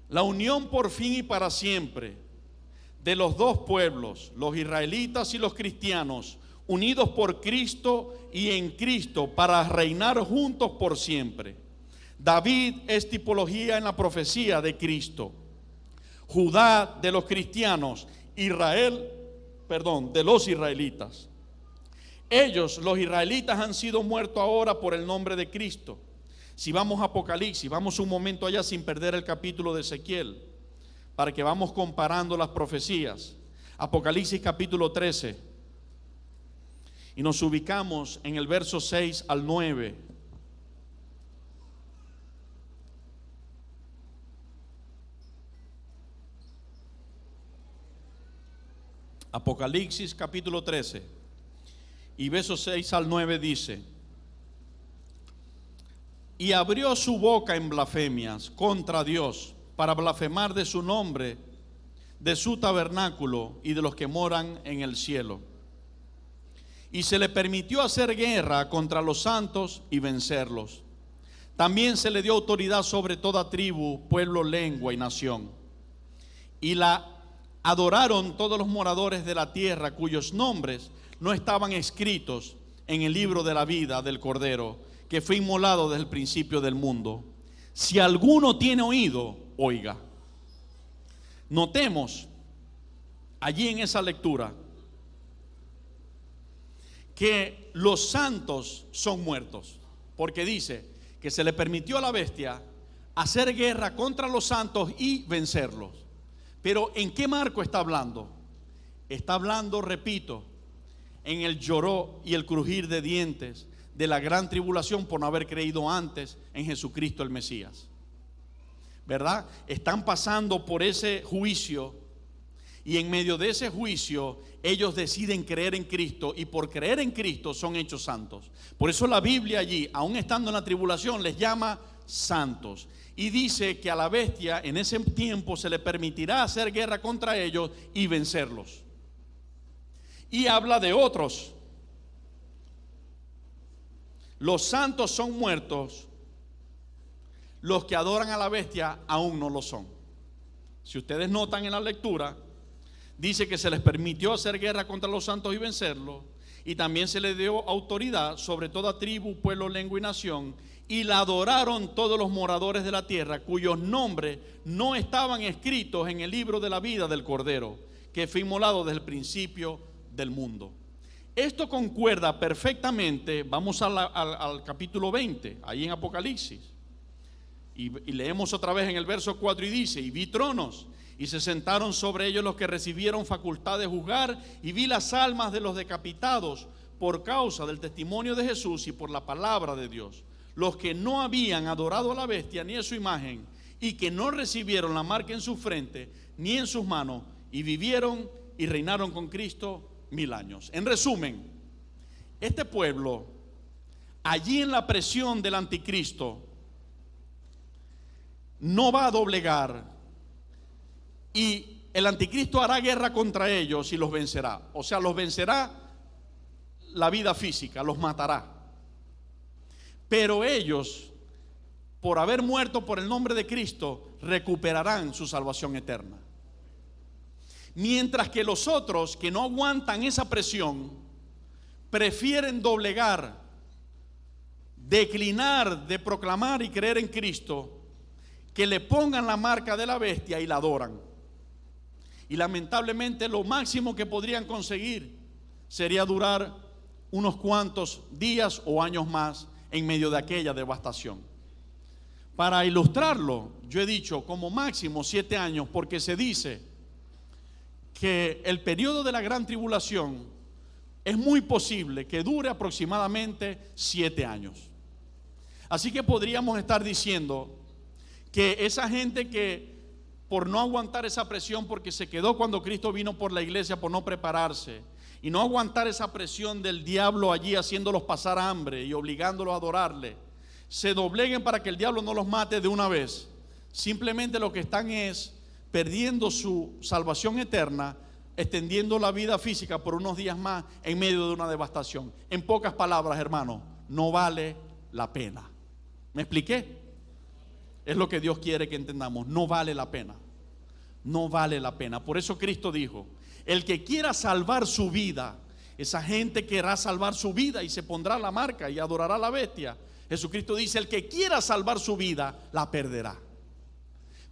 La unión por fin y para siempre de los dos pueblos, los israelitas y los cristianos, unidos por Cristo y en Cristo para reinar juntos por siempre. David es tipología en la profecía de Cristo. Judá de los cristianos, Israel, de los israelitas. Ellos, los israelitas, han sido muertos ahora por el nombre de Cristo. Si vamos a Apocalipsis, vamos un momento allá sin perder el capítulo de Ezequiel, para que vamos comparando las profecías. Apocalipsis capítulo 13. Y nos ubicamos en el verso 6 al 9. Apocalipsis capítulo 13 y versos 6 al 9 dice: y abrió su boca en blasfemias contra Dios, para blasfemar de su nombre, de su tabernáculo y de los que moran en el cielo. Y se le permitió hacer guerra contra los santos y vencerlos. También se le dio autoridad sobre toda tribu, pueblo, lengua y nación. Y la adoraron todos los moradores de la tierra, cuyos nombres no estaban escritos en el libro de la vida del Cordero, que fue inmolado desde el principio del mundo. Si alguno tiene oído, oiga. Notemos allí en esa lectura que los santos son muertos, porque dice que se le permitió a la bestia hacer guerra contra los santos y vencerlos. Pero ¿en qué marco está hablando? Está hablando, repito, en el lloró y el crujir de dientes de la gran tribulación por no haber creído antes en Jesucristo el Mesías. ¿Verdad? Están pasando por ese juicio, y en medio de ese juicio ellos deciden creer en Cristo, y por creer en Cristo son hechos santos. Por eso la Biblia allí, aún estando en la tribulación, les llama santos. Y dice que a la bestia en ese tiempo se le permitirá hacer guerra contra ellos y vencerlos. Y habla de otros. Los santos son muertos, los que adoran a la bestia aún no lo son. Si ustedes notan en la lectura, dice que se les permitió hacer guerra contra los santos y vencerlos, y también se les dio autoridad sobre toda tribu, pueblo, lengua y nación, y la adoraron todos los moradores de la tierra, cuyos nombres no estaban escritos en el libro de la vida del Cordero, que fue inmolado desde el principio del mundo. Esto concuerda perfectamente, vamos al capítulo 20, ahí en Apocalipsis, Y leemos otra vez en el verso 4 y dice: y vi tronos, y se sentaron sobre ellos los que recibieron facultad de juzgar, y vi las almas de los decapitados por causa del testimonio de Jesús y por la palabra de Dios, los que no habían adorado a la bestia ni a su imagen, y que no recibieron la marca en su frente ni en sus manos, y vivieron y reinaron con Cristo 1000 años. En resumen, este pueblo, allí en la presión del anticristo, no va a doblegar, y el anticristo hará guerra contra ellos y los vencerá. O sea, los vencerá la vida física, los matará. Pero ellos, por haber muerto por el nombre de Cristo, recuperarán su salvación eterna. Mientras que los otros, que no aguantan esa presión, prefieren doblegar, declinar de proclamar y creer en Cristo, que le pongan la marca de la bestia y la adoran. Y lamentablemente lo máximo que podrían conseguir sería durar unos cuantos días o años más en medio de aquella devastación. Para ilustrarlo, yo he dicho como máximo 7 años, porque se dice que el periodo de la gran tribulación es muy posible que dure aproximadamente 7 años. Así que podríamos estar diciendo que esa gente que por no aguantar esa presión, porque se quedó cuando Cristo vino por la iglesia, por no prepararse, y no aguantar esa presión del diablo allí haciéndolos pasar hambre y obligándolos a adorarle, se dobleguen para que el diablo no los mate de una vez. Simplemente lo que están es perdiendo su salvación eterna, extendiendo la vida física por unos días más en medio de una devastación. En pocas palabras, hermano, no vale la pena. ¿Me expliqué? Es lo que Dios quiere que entendamos. No vale la pena. No vale la pena. Por eso Cristo dijo: el que quiera salvar su vida, esa gente querrá salvar su vida y se pondrá la marca y adorará a la bestia. Jesucristo dice: el que quiera salvar su vida, la perderá.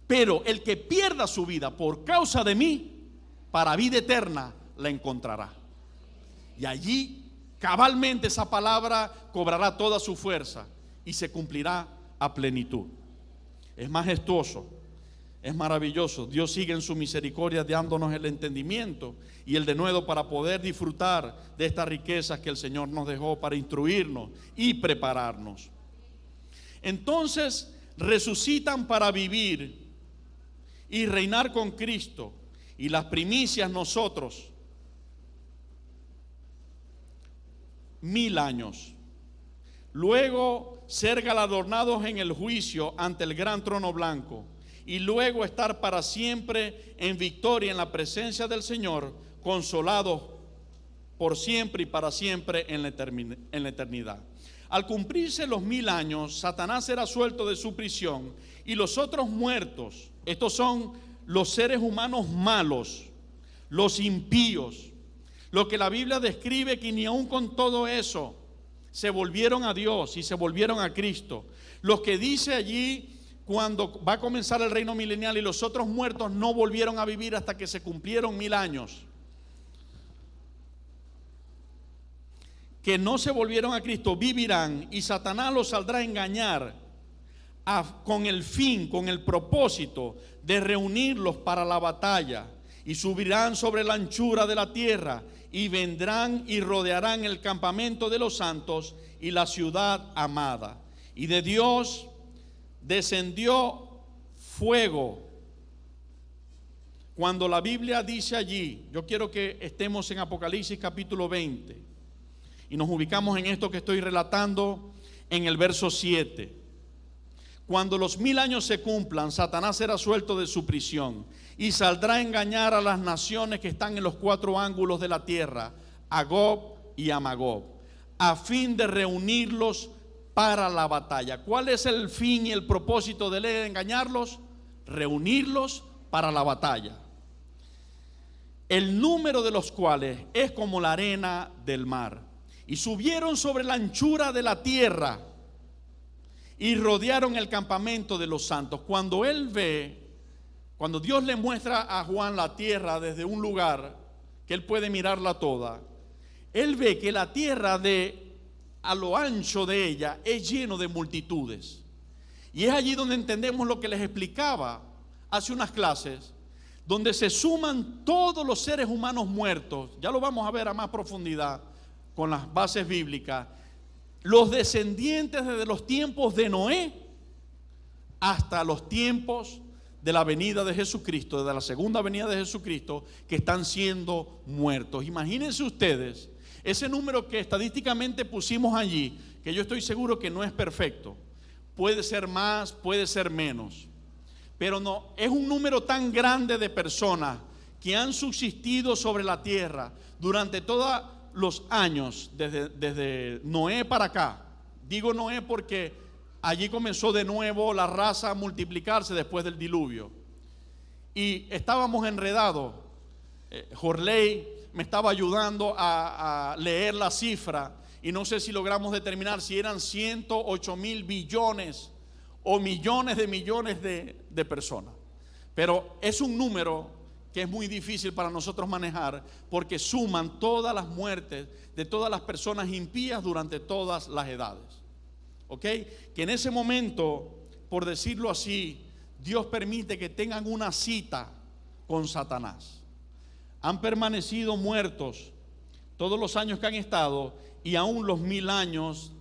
Pero el que pierda su vida por causa de mí, para vida eterna, la encontrará. Y allí, cabalmente, esa palabra cobrará toda su fuerza y se cumplirá a plenitud. Es majestuoso, es maravilloso. Dios sigue en su misericordia dándonos el entendimiento y el denuedo para poder disfrutar de estas riquezas que el Señor nos dejó para instruirnos y prepararnos. Entonces resucitan para vivir y reinar con Cristo, y las primicias nosotros 1000 años. Luego ser galardonados en el juicio ante el gran trono blanco, y luego estar para siempre en victoria en la presencia del Señor, consolados por siempre y para siempre en la eternidad. Al cumplirse los 1000 años, Satanás será suelto de su prisión, y los otros muertos, estos son los seres humanos malos, los impíos, lo que la Biblia describe que ni aun con todo eso se volvieron a Dios y se volvieron a Cristo. Los que dice allí cuando va a comenzar el reino milenial, y los otros muertos no volvieron a vivir hasta que se cumplieron 1000 años. Que no se volvieron a Cristo, vivirán, y Satanás los saldrá a engañar con el fin, con el propósito de reunirlos para la batalla, y subirán sobre la anchura de la tierra, y vendrán y rodearán el campamento de los santos y la ciudad amada. Y de Dios descendió fuego. Cuando la Biblia dice allí, yo quiero que estemos en Apocalipsis capítulo 20 y nos ubicamos en esto que estoy relatando en el verso 7. Cuando los 1000 años se cumplan, Satanás será suelto de su prisión y saldrá a engañar a las naciones que están en los 4 ángulos de la tierra, a Gog y a Magog, a fin de reunirlos para la batalla. ¿Cuál es el fin y el propósito de él engañarlos? Reunirlos para la batalla. El número de los cuales es como la arena del mar. Y subieron sobre la anchura de la tierra y rodearon el campamento de los santos. Cuando Dios le muestra a Juan la tierra desde un lugar que él puede mirarla toda, él ve que la tierra a lo ancho de ella es lleno de multitudes. Y es allí donde entendemos lo que les explicaba hace unas clases, donde se suman todos los seres humanos muertos. Ya lo vamos a ver a más profundidad con las bases bíblicas. Los descendientes desde los tiempos de Noé hasta los tiempos de la venida de Jesucristo, de la segunda venida de Jesucristo, que están siendo muertos. Imagínense ustedes ese número que estadísticamente pusimos allí, que yo estoy seguro que no es perfecto. Puede ser más, puede ser menos, pero no, es un número tan grande de personas que han subsistido sobre la tierra durante todos los años, desde Noé para acá. Digo Noé porque allí comenzó de nuevo la raza a multiplicarse después del diluvio. Y estábamos enredados. Jorley me estaba ayudando a leer la cifra y no sé si logramos determinar si eran 108,000 billones o millones de personas. Pero es un número que es muy difícil para nosotros manejar porque suman todas las muertes de todas las personas impías durante todas las edades. ¿Ok? Que en ese momento, por decirlo así, Dios permite que tengan una cita con Satanás. Han permanecido muertos todos los años que han estado y aún los 1000 años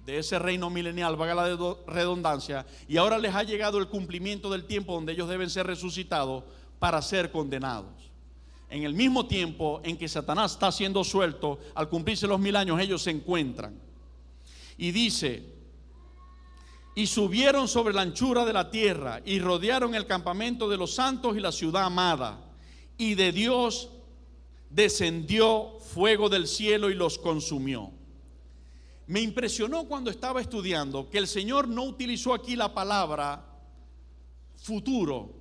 de ese reino milenial, valga la redundancia, y ahora les ha llegado el cumplimiento del tiempo donde ellos deben ser resucitados para ser condenados. En el mismo tiempo en que Satanás está siendo suelto, al cumplirse los 1000 años, ellos se encuentran. Y dice: y subieron sobre la anchura de la tierra y rodearon el campamento de los santos y la ciudad amada. Y de Dios descendió fuego del cielo y los consumió. Me impresionó cuando estaba estudiando que el Señor no utilizó aquí la palabra futuro.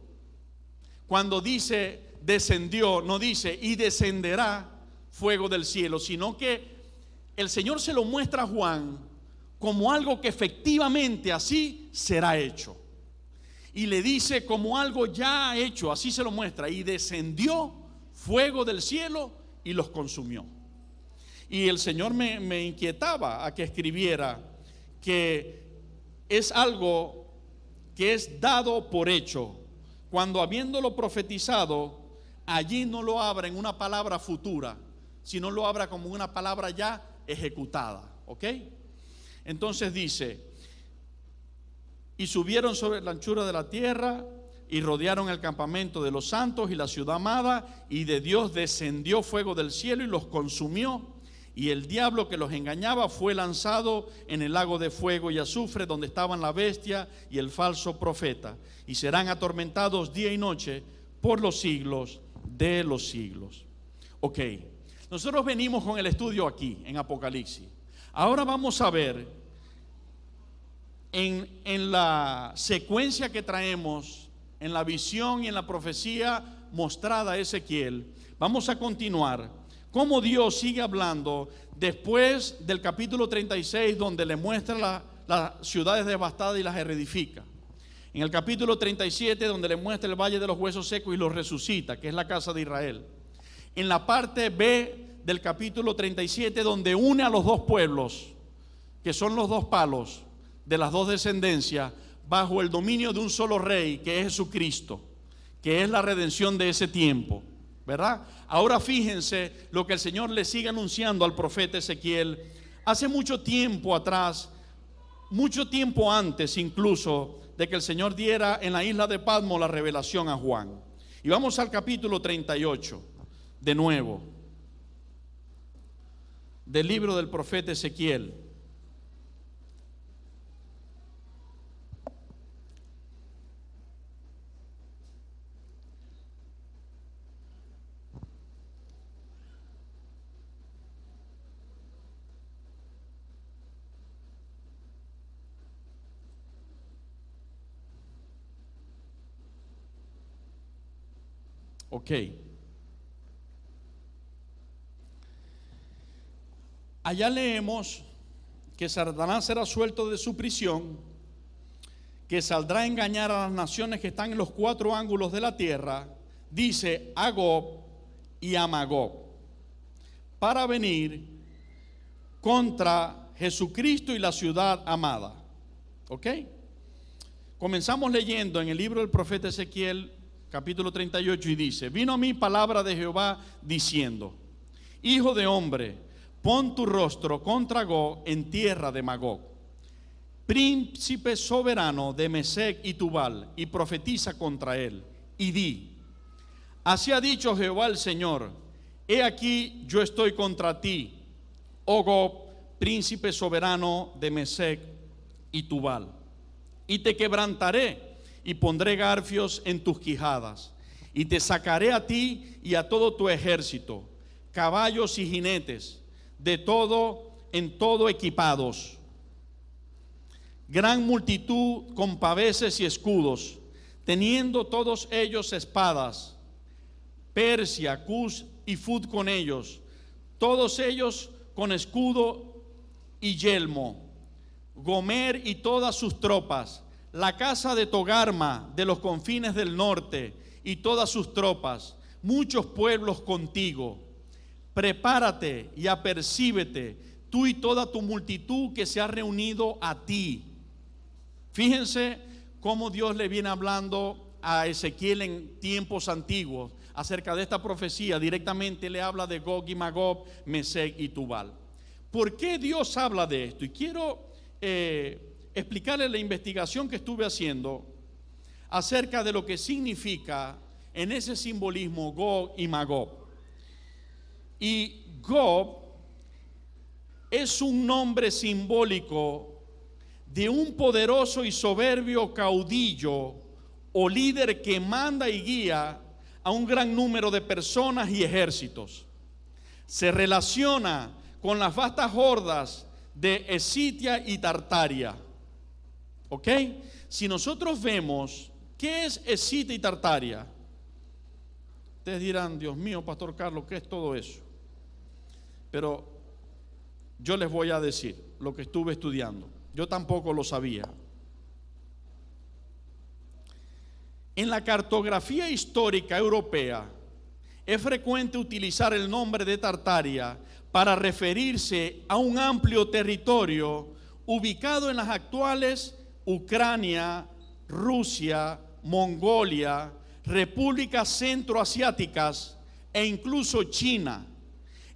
Cuando dice descendió, no dice y descenderá fuego del cielo, sino que el Señor se lo muestra a Juan como algo que efectivamente así será hecho. Y le dice como algo ya hecho, así se lo muestra. Y descendió fuego del cielo y los consumió. Y el Señor me inquietaba a que escribiera que es algo que es dado por hecho, cuando habiéndolo profetizado, allí no lo abra en una palabra futura, sino lo abra como una palabra ya ejecutada. ¿Ok? Entonces dice: y subieron sobre la anchura de la tierra y rodearon el campamento de los santos y la ciudad amada, y de Dios descendió fuego del cielo y los consumió. Y el diablo que los engañaba fue lanzado en el lago de fuego y azufre, donde estaban la bestia y el falso profeta, y serán atormentados día y noche por los siglos de los siglos. Ok, nosotros venimos con el estudio aquí en Apocalipsis. Ahora vamos a ver en la secuencia que traemos, en la visión y en la profecía mostrada a Ezequiel, vamos a continuar cómo Dios sigue hablando después del capítulo 36, donde le muestra las ciudades devastadas y las reedifica. En el capítulo 37, donde le muestra el valle de los huesos secos y los resucita, que es la casa de Israel. En la parte B del capítulo 37, donde une a los dos pueblos, que son los dos palos de las dos descendencias, bajo el dominio de un solo rey, que es Jesucristo, que es la redención de ese tiempo, ¿verdad? Ahora fíjense lo que el Señor le sigue anunciando al profeta Ezequiel hace mucho tiempo atrás, mucho tiempo antes incluso de que el Señor diera en la isla de Patmos la revelación a Juan. Y vamos al capítulo 38 de nuevo del libro del profeta Ezequiel. Ok. Allá leemos que Satanás será suelto de su prisión, que saldrá a engañar a las naciones que están en los 4 ángulos de la tierra, dice a Gog y a Magog, para venir contra Jesucristo y la ciudad amada. ¿Ok? Comenzamos leyendo en el libro del profeta Ezequiel, capítulo 38, y dice: vino a mí palabra de Jehová diciendo: hijo de hombre, pon tu rostro contra Gog en tierra de Magog, príncipe soberano de Mesec y Tubal, y profetiza contra él, y di: así ha dicho Jehová el Señor, he aquí yo estoy contra ti, oh Gog, príncipe soberano de Mesec y Tubal, y te quebrantaré y pondré garfios en tus quijadas, y te sacaré a ti y a todo tu ejército, caballos y jinetes, de todo en todo equipados, gran multitud con paveses y escudos, teniendo todos ellos espadas, Persia, Cus y Fud con ellos, todos ellos con escudo y yelmo, Gomer y todas sus tropas, la casa de Togarma de los confines del norte y todas sus tropas, muchos pueblos contigo. Prepárate y apercíbete, tú y toda tu multitud que se ha reunido a ti. Fíjense cómo Dios le viene hablando a Ezequiel en tiempos antiguos acerca de esta profecía. Directamente le habla de Gog y Magog, Mesec y Tubal. ¿Por qué Dios habla de esto? Y quiero explicarle la investigación que estuve haciendo acerca de lo que significa en ese simbolismo Gog y Magog. Y Gog es un nombre simbólico de un poderoso y soberbio caudillo o líder que manda y guía a un gran número de personas y ejércitos. Se relaciona con las vastas hordas de Escitia y Tartaria. ¿Ok? Si nosotros vemos qué es Escitia y Tartaria, ustedes dirán: Dios mío, Pastor Carlos, ¿qué es todo eso? Pero yo les voy a decir lo que estuve estudiando. Yo tampoco lo sabía. En la cartografía histórica europea es frecuente utilizar el nombre de Tartaria para referirse a un amplio territorio ubicado en las actuales Ucrania, Rusia, Mongolia, repúblicas centroasiáticas e incluso China.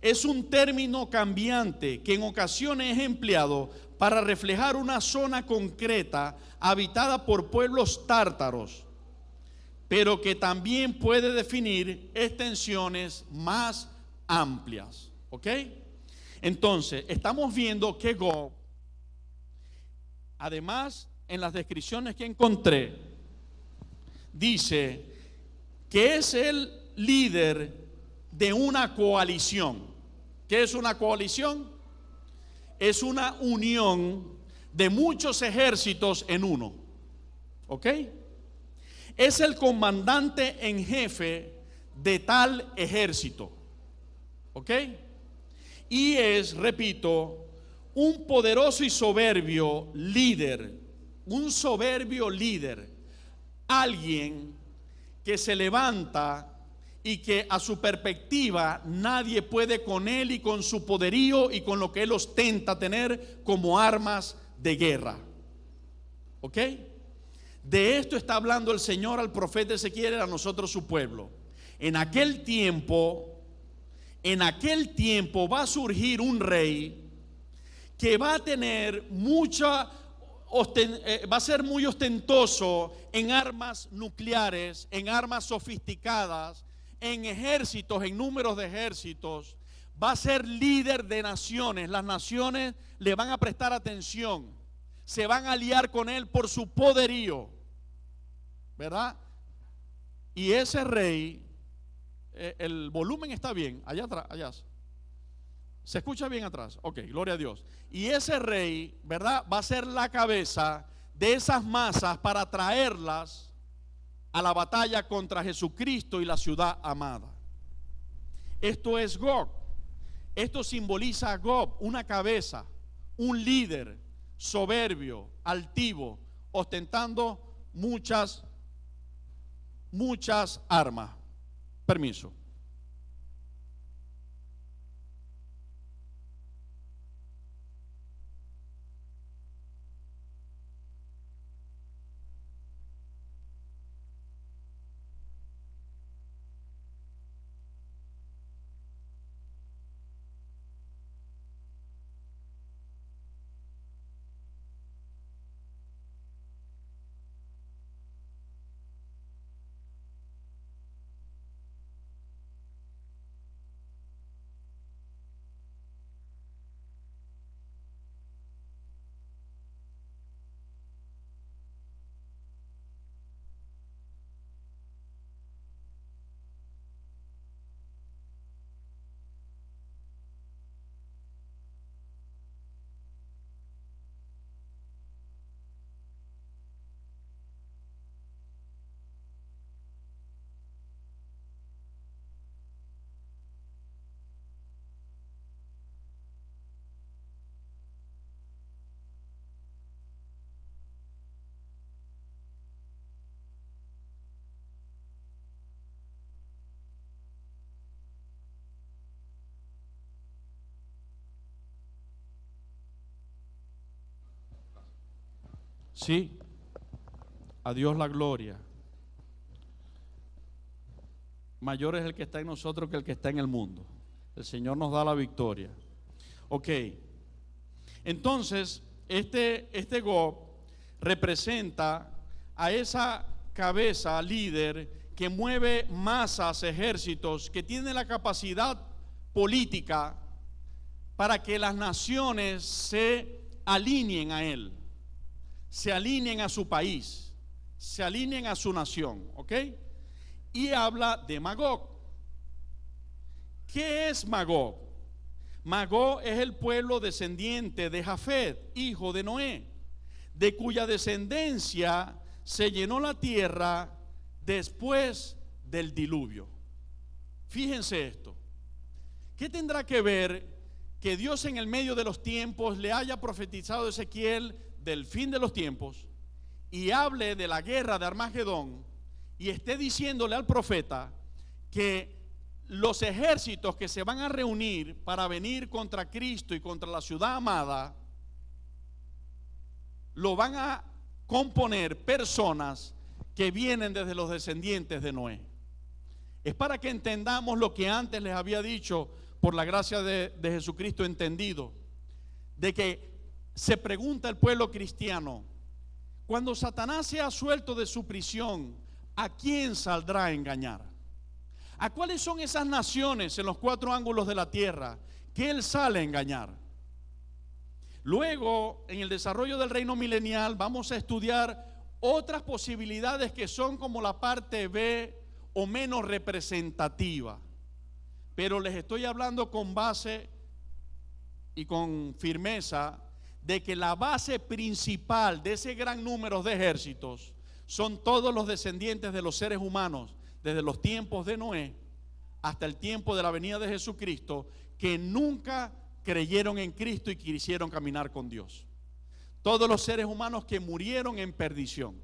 Es un término cambiante que en ocasiones es empleado para reflejar una zona concreta habitada por pueblos tártaros, pero que también puede definir extensiones más amplias. ¿Ok? Entonces, estamos viendo que Gog, además, en las descripciones que encontré, dice que es el líder de una coalición. ¿Qué es una coalición? Es una unión de muchos ejércitos en uno. ¿Ok? Es el comandante en jefe de tal ejército. ¿Ok? Y es, repito, un poderoso y soberbio líder. Un soberbio líder. Alguien que se levanta y que a su perspectiva nadie puede con él y con su poderío y con lo que él ostenta tener como armas de guerra. ¿Ok? De esto está hablando el Señor al profeta Ezequiel y a nosotros su pueblo. En aquel tiempo va a surgir un rey que va a tener va a ser muy ostentoso en armas nucleares, en armas sofisticadas, en ejércitos, en números de ejércitos. Va a ser líder de naciones. Las naciones le van a prestar atención, se van a aliar con él por su poderío, ¿verdad? Y ese rey, el volumen está bien, allá atrás, allá. ¿Se escucha bien atrás? Ok, gloria a Dios. Y ese rey, ¿verdad?, va a ser la cabeza de esas masas para traerlas a la batalla contra Jesucristo y la ciudad amada. Esto es Gog. Esto simboliza a Gog, una cabeza, un líder soberbio, altivo, ostentando muchas armas. Permiso. Sí, a Dios la gloria. Mayor es el que está en nosotros que el que está en el mundo. El Señor nos da la victoria. Ok. Entonces, este Gog representa a esa cabeza líder que mueve masas, ejércitos, que tiene la capacidad política para que las naciones se alineen a él, se alineen a su país, se alineen a su nación, ¿ok? Y habla de Magog. ¿Qué es Magog? Magog es el pueblo descendiente de Jafet, hijo de Noé, de cuya descendencia se llenó la tierra después del diluvio. Fíjense esto. ¿Qué tendrá que ver que Dios en el medio de los tiempos le haya profetizado a Ezequiel del fin de los tiempos y hable de la guerra de Armagedón y esté diciéndole al profeta que los ejércitos que se van a reunir para venir contra Cristo y contra la ciudad amada lo van a componer personas que vienen desde los descendientes de Noé? Es para que entendamos lo que antes les había dicho por la gracia de Jesucristo entendido, de que se pregunta el pueblo cristiano: cuando Satanás sea suelto de su prisión, ¿a quién saldrá a engañar? ¿A cuáles son esas naciones en los cuatro ángulos de la tierra que él sale a engañar? Luego, en el desarrollo del reino milenial, vamos a estudiar otras posibilidades que son como la parte B o menos representativa. Pero les estoy hablando con base y con firmeza de que la base principal de ese gran número de ejércitos son todos los descendientes de los seres humanos, desde los tiempos de Noé hasta el tiempo de la venida de Jesucristo, que nunca creyeron en Cristo y quisieron caminar con Dios. Todos los seres humanos que murieron en perdición,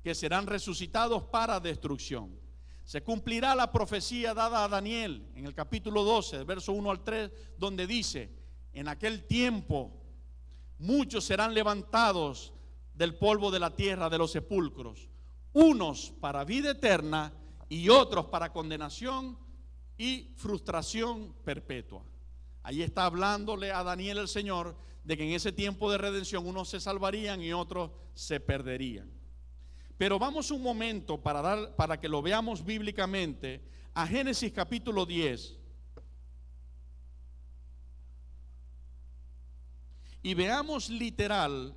que serán resucitados para destrucción. Se cumplirá la profecía dada a Daniel en el capítulo 12, verso 1 al 3, donde dice: en aquel tiempo muchos serán levantados del polvo de la tierra, de los sepulcros, unos para vida eterna y otros para condenación y frustración perpetua. Ahí está hablándole a Daniel el Señor de que en ese tiempo de redención unos se salvarían y otros se perderían. Pero vamos un momento para que lo veamos bíblicamente a Génesis capítulo 10 y veamos literal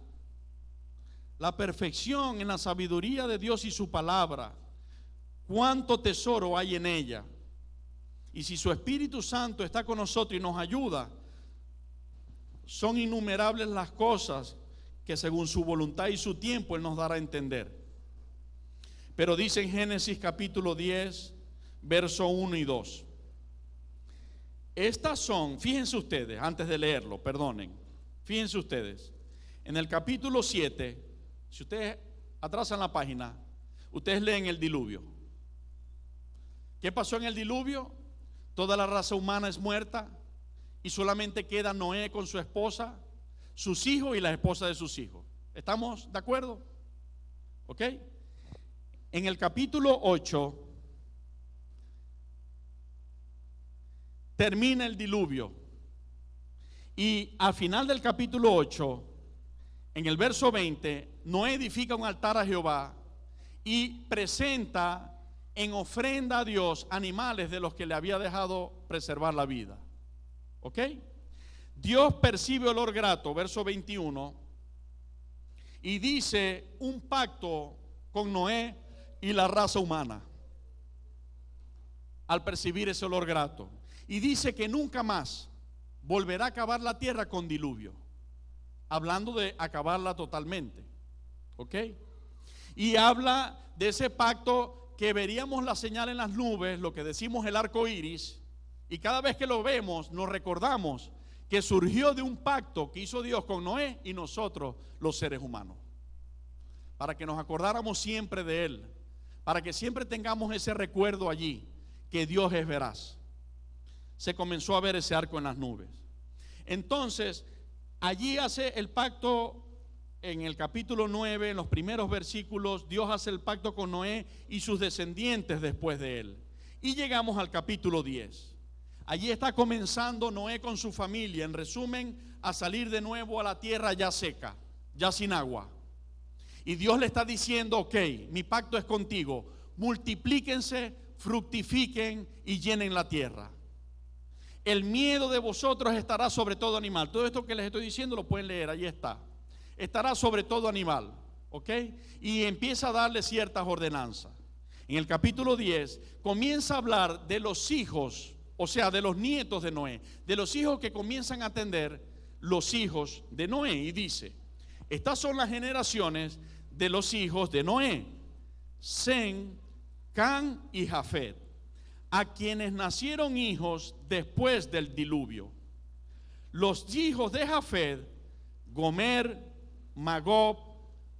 la perfección en la sabiduría de Dios y su palabra, cuánto tesoro hay en ella. Y si su Espíritu Santo está con nosotros y nos ayuda, son innumerables las cosas que según su voluntad y su tiempo Él nos dará a entender. Pero dice en Génesis capítulo 10, verso 1 y 2. Estas son, fíjense ustedes, antes de leerlo, perdonen, fíjense ustedes, en el capítulo 7, si ustedes atrasan la página, ustedes leen el diluvio. ¿Qué pasó en el diluvio? Toda la raza humana es muerta y solamente queda Noé con su esposa, sus hijos y la esposa de sus hijos. ¿Estamos de acuerdo? ¿Ok? En el capítulo 8 termina el diluvio y al final del capítulo 8, en el verso 20, Noé edifica un altar a Jehová y presenta en ofrenda a Dios animales de los que le había dejado preservar la vida. ¿Ok? Dios percibe olor grato, verso 21, y dice un pacto con Noé y la raza humana al percibir ese olor grato. Y dice que nunca más volverá a acabar la tierra con diluvio, hablando de acabarla totalmente. ¿Ok? Y habla de ese pacto que veríamos la señal en las nubes, lo que decimos el arco iris, y cada vez que lo vemos nos recordamos que surgió de un pacto que hizo Dios con Noé y nosotros los seres humanos, para que nos acordáramos siempre de Él, para que siempre tengamos ese recuerdo allí, que Dios es veraz. Se comenzó a ver ese arco en las nubes. Entonces, allí hace el pacto en el capítulo 9, en los primeros versículos, Dios hace el pacto con Noé y sus descendientes después de él. Y llegamos al capítulo 10. Allí está comenzando Noé con su familia, en resumen, a salir de nuevo a la tierra ya seca, ya sin agua. Y Dios le está diciendo, ok, mi pacto es contigo, multiplíquense, fructifiquen y llenen la tierra. El miedo de vosotros estará sobre todo animal. Todo esto que les estoy diciendo lo pueden leer, ahí está. Estará sobre todo animal, ¿ok? Y empieza a darle ciertas ordenanzas. En el capítulo 10 comienza a hablar de los hijos, o sea, de los nietos de Noé, de los hijos que comienzan a atender los hijos de Noé. Y dice, estas son las generaciones de los hijos de Noé: Sem, Cam y Jafet, a quienes nacieron hijos después del diluvio. Los hijos de Jafet: Gomer, Magob,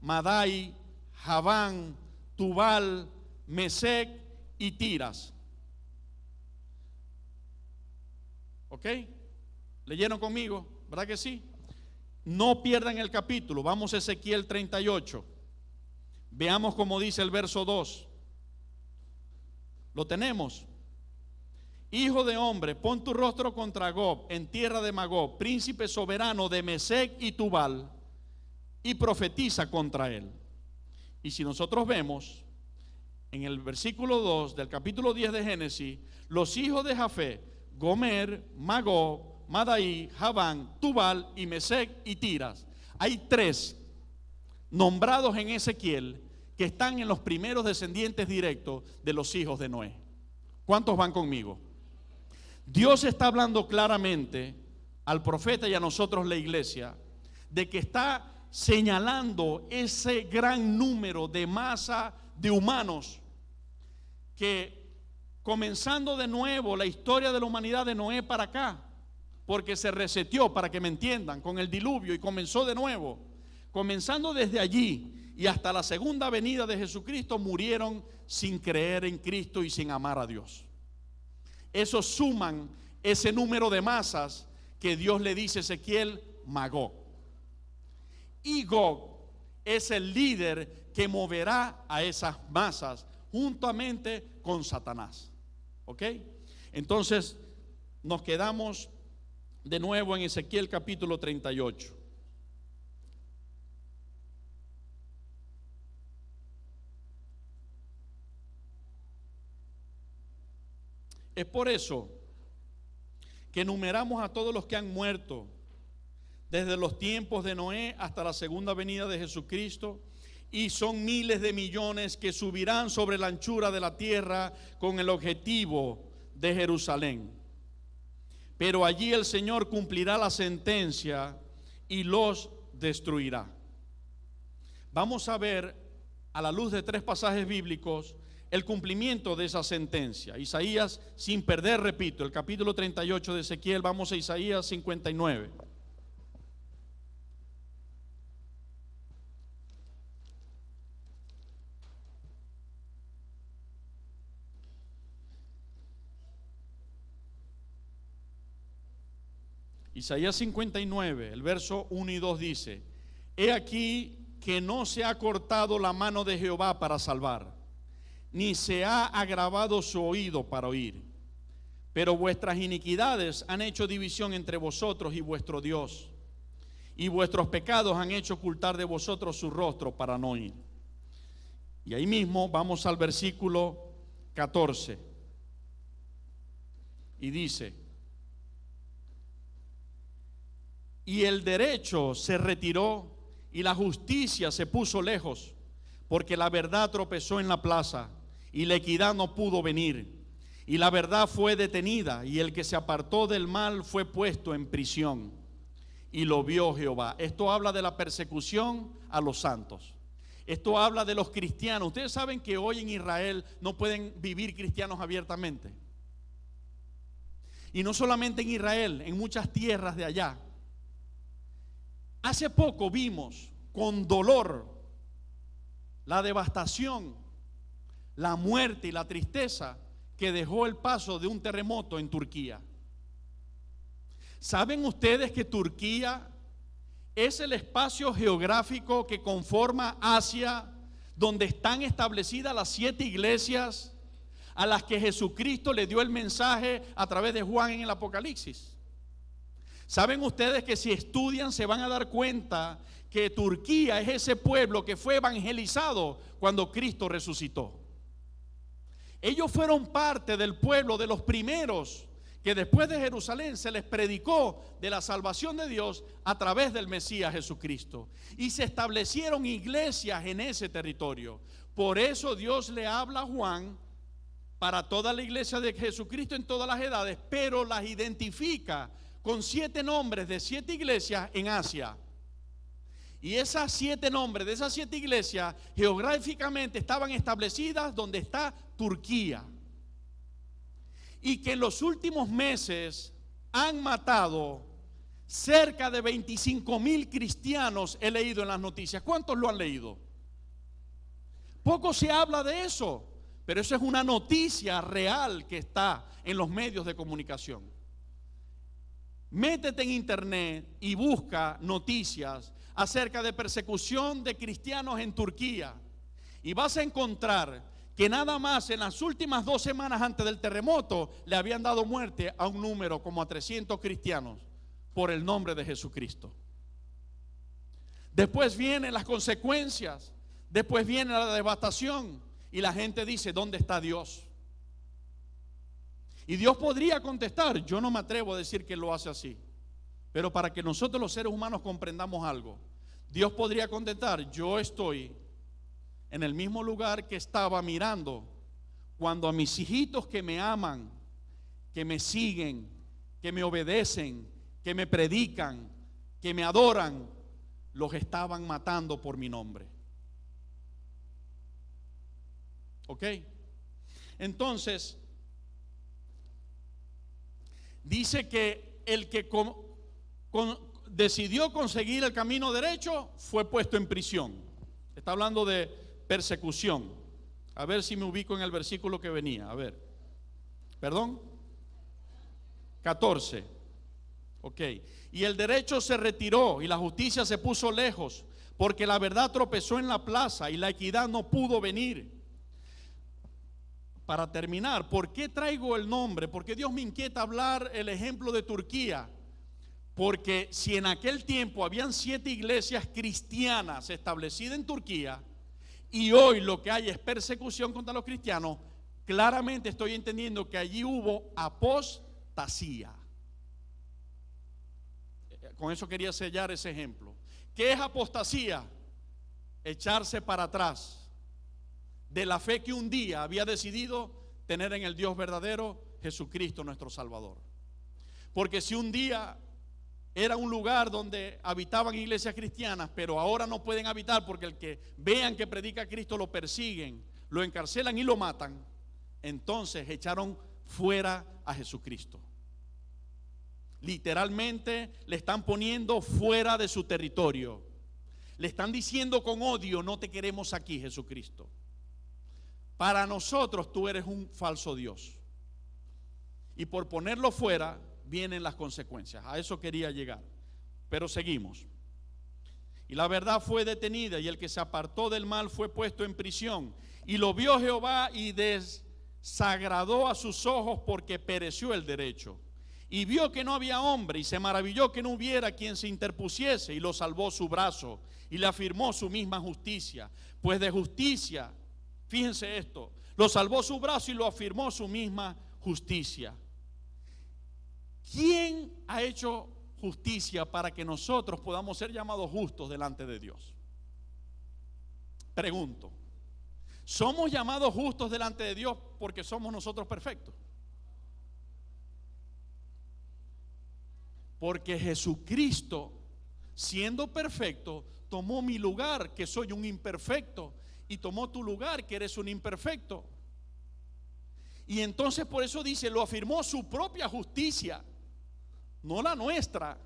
Madai, Javán, Tubal, Mesec y Tiras. ¿Ok? ¿Leyeron conmigo? ¿Verdad que sí? No pierdan el capítulo. Vamos a Ezequiel 38. Veamos cómo dice el verso 2. ¿Lo tenemos? Hijo de hombre, pon tu rostro contra Gob en tierra de Magob, príncipe soberano de Mesec y Tubal, y profetiza contra él. Y si nosotros vemos en el versículo 2 del capítulo 10 de Génesis, los hijos de Jafet: Gomer, Magob, Madai, Javán, Tubal y Mesec y Tiras. Hay 3 nombrados en Ezequiel que están en los primeros descendientes directos de los hijos de Noé. ¿Cuántos van conmigo? Dios está hablando claramente al profeta y a nosotros, la iglesia, de que está señalando ese gran número de masa de humanos que, comenzando de nuevo la historia de la humanidad de Noé para acá, porque se reseteó, para que me entiendan, con el diluvio, y comenzó de nuevo. Comenzando desde allí y hasta la segunda venida de Jesucristo, murieron sin creer en Cristo y sin amar a Dios. Esos suman ese número de masas que Dios le dice a Ezequiel: Magog. Y Gog es el líder que moverá a esas masas juntamente con Satanás. ¿Ok? Entonces nos quedamos de nuevo en Ezequiel capítulo 38. Es por eso que enumeramos a todos los que han muerto desde los tiempos de Noé hasta la segunda venida de Jesucristo, y son miles de millones que subirán sobre la anchura de la tierra con el objetivo de Jerusalén. Pero allí el Señor cumplirá la sentencia y los destruirá. Vamos a ver, a la luz de 3 pasajes bíblicos, el cumplimiento de esa sentencia. Isaías, sin perder, repito, el capítulo 38 de Ezequiel. Vamos a Isaías 59. Isaías 59, el verso 1 y 2 dice: He aquí que no se ha cortado la mano de Jehová para salvar, ni se ha agravado su oído para oír, pero vuestras iniquidades han hecho división entre vosotros y vuestro Dios, y vuestros pecados han hecho ocultar de vosotros su rostro para no oír. Y ahí mismo vamos al versículo 14 y dice: Y el derecho se retiró y la justicia se puso lejos, porque la verdad tropezó en la plaza y la equidad no pudo venir, y la verdad fue detenida, y el que se apartó del mal fue puesto en prisión, y lo vio Jehová. Esto habla de la persecución a los santos. Esto habla de los cristianos. Ustedes saben que hoy en Israel no pueden vivir cristianos abiertamente. Y no solamente en Israel, en muchas tierras de allá. Hace poco vimos con dolor la devastación, la muerte y la tristeza que dejó el paso de un terremoto en Turquía. ¿Saben ustedes que Turquía es el espacio geográfico que conforma Asia, donde están establecidas las 7 iglesias a las que Jesucristo le dio el mensaje a través de Juan en el Apocalipsis. Saben ustedes que si estudian se van a dar cuenta que Turquía es ese pueblo que fue evangelizado cuando Cristo resucitó. Ellos fueron parte del pueblo de los primeros que después de Jerusalén se les predicó de la salvación de Dios a través del Mesías Jesucristo. Y se establecieron iglesias en ese territorio. Por eso Dios le habla a Juan para toda la iglesia de Jesucristo en todas las edades, pero las identifica con 7 nombres de 7 iglesias en Asia. Y esas 7 nombres de esas 7 iglesias geográficamente estaban establecidas donde está Turquía. Y que en los últimos meses han matado cerca de 25,000 cristianos, he leído en las noticias. ¿Cuántos lo han leído? Poco se habla de eso, pero eso es una noticia real que está en los medios de comunicación. Métete en internet y busca noticias acerca de persecución de cristianos en Turquía y vas a encontrar que nada más en las últimas 2 semanas antes del terremoto le habían dado muerte a un número como a 300 cristianos por el nombre de Jesucristo. Después vienen las consecuencias, después viene la devastación y la gente dice, ¿dónde está Dios? Y Dios podría contestar, yo no me atrevo a decir que lo hace así, pero para que nosotros los seres humanos comprendamos algo, Dios podría contestar, yo estoy en el mismo lugar que estaba mirando cuando a mis hijitos que me aman, que me siguen, que me obedecen, que me predican, que me adoran, los estaban matando por mi nombre. ¿Ok? Entonces, dice que el que decidió conseguir el camino derecho fue puesto en prisión. Está hablando de persecución. A ver si me ubico en el versículo que venía. A ver. ¿Perdón? 14. Ok. Y el derecho se retiró y la justicia se puso lejos, porque la verdad tropezó en la plaza y la equidad no pudo venir. Para terminar, ¿por qué traigo el nombre? Porque Dios me inquieta hablar el ejemplo de Turquía. Porque si en aquel tiempo habían 7 iglesias cristianas establecidas en Turquía y hoy lo que hay es persecución contra los cristianos, claramente estoy entendiendo que allí hubo apostasía. Con eso quería sellar ese ejemplo. ¿Qué es apostasía? Echarse para atrás de la fe que un día había decidido tener en el Dios verdadero, Jesucristo nuestro Salvador. Porque si un día era un lugar donde habitaban iglesias cristianas, pero ahora no pueden habitar porque el que vean que predica a Cristo lo persiguen, lo encarcelan y lo matan, entonces echaron fuera a Jesucristo. Literalmente le están poniendo fuera de su territorio. Le están diciendo con odio, no te queremos aquí, Jesucristo. Para nosotros tú eres un falso Dios. Y por ponerlo fuera vienen las consecuencias. A eso quería llegar. Pero seguimos. Y la verdad fue detenida y el que se apartó del mal fue puesto en prisión. Y lo vio Jehová y desagradó a sus ojos porque pereció el derecho. Y vio que no había hombre y se maravilló que no hubiera quien se interpusiese y lo salvó su brazo y le afirmó su misma justicia. Pues de justicia, fíjense esto, lo salvó su brazo y lo afirmó su misma justicia. ¿Quién ha hecho justicia para que nosotros podamos ser llamados justos delante de Dios? Pregunto, ¿somos llamados justos delante de Dios porque somos nosotros perfectos? Porque Jesucristo, siendo perfecto, tomó mi lugar, que soy un imperfecto, y tomó tu lugar, que eres un imperfecto. Y entonces por eso dice, lo afirmó su propia justicia, no la nuestra.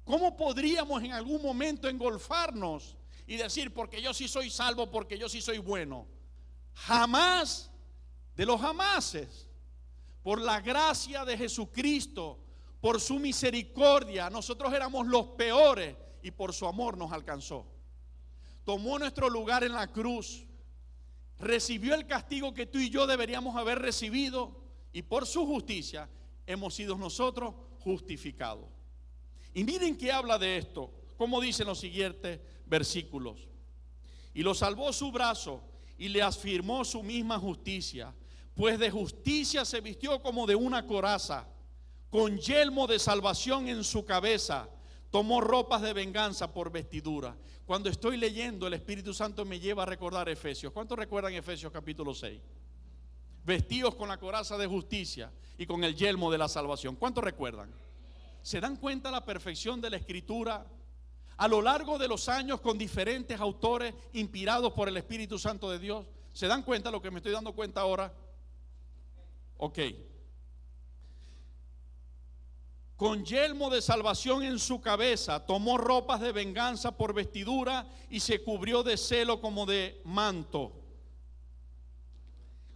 ¿Cómo podríamos en algún momento engolfarnos y decir, porque yo sí soy salvo, porque yo sí soy bueno? Jamás de los jamases. Por la gracia de Jesucristo, por su misericordia, nosotros éramos los peores y por su amor nos alcanzó. Tomó nuestro lugar en la cruz, recibió el castigo que tú y yo deberíamos haber recibido, y por su justicia hemos sido nosotros justificados. Y miren que habla de esto, como dicen los siguientes versículos. Y lo salvó su brazo y le afirmó su misma justicia, pues de justicia se vistió como de una coraza, con yelmo de salvación en su cabeza, tomó ropas de venganza por vestidura. Cuando estoy leyendo, el Espíritu Santo me lleva a recordar Efesios. ¿Cuántos recuerdan Efesios capítulo 6? Vestidos con la coraza de justicia y con el yelmo de la salvación. ¿Cuántos recuerdan? ¿Se dan cuenta la perfección de la Escritura? A lo largo de los años, con diferentes autores inspirados por el Espíritu Santo de Dios. ¿Se dan cuenta lo que me estoy dando cuenta ahora? Ok. Con yelmo de salvación en su cabeza, tomó ropas de venganza por vestidura y se cubrió de celo como de manto,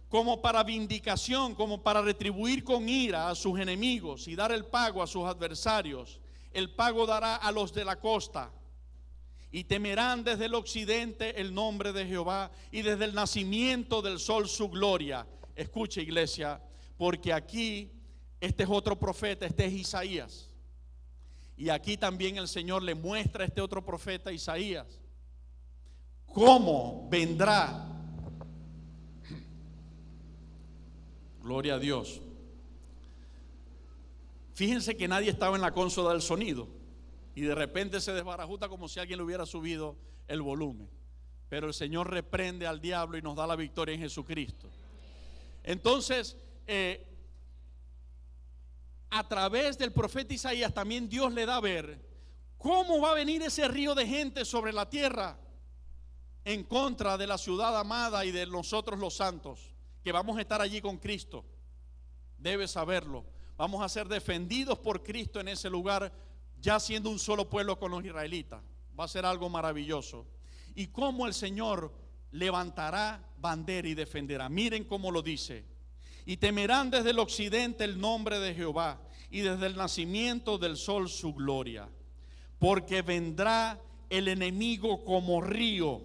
como para vindicación, como para retribuir con ira a sus enemigos y dar el pago a sus adversarios. El pago dará a los de la costa. Y temerán desde el occidente el nombre de Jehová, y desde el nacimiento del sol su gloria. Escuche, iglesia, porque aquí este es otro profeta, este es Isaías. Y aquí también el Señor le muestra a este otro profeta, Isaías, cómo vendrá. Gloria a Dios. Fíjense que nadie estaba en la consola del sonido y de repente se desbarajusta como si alguien le hubiera subido el volumen. Pero el Señor reprende al diablo y nos da la victoria en Jesucristo. Entonces, a través del profeta Isaías también Dios le da a ver cómo va a venir ese río de gente sobre la tierra en contra de la ciudad amada y de nosotros los santos, que vamos a estar allí con Cristo. Debes saberlo. Vamos a ser defendidos por Cristo en ese lugar, ya siendo un solo pueblo con los israelitas. Va a ser algo maravilloso. Y cómo el Señor levantará bandera y defenderá. Miren cómo lo dice. Y temerán desde el occidente el nombre de Jehová, y desde el nacimiento del sol su gloria. Porque vendrá el enemigo como río,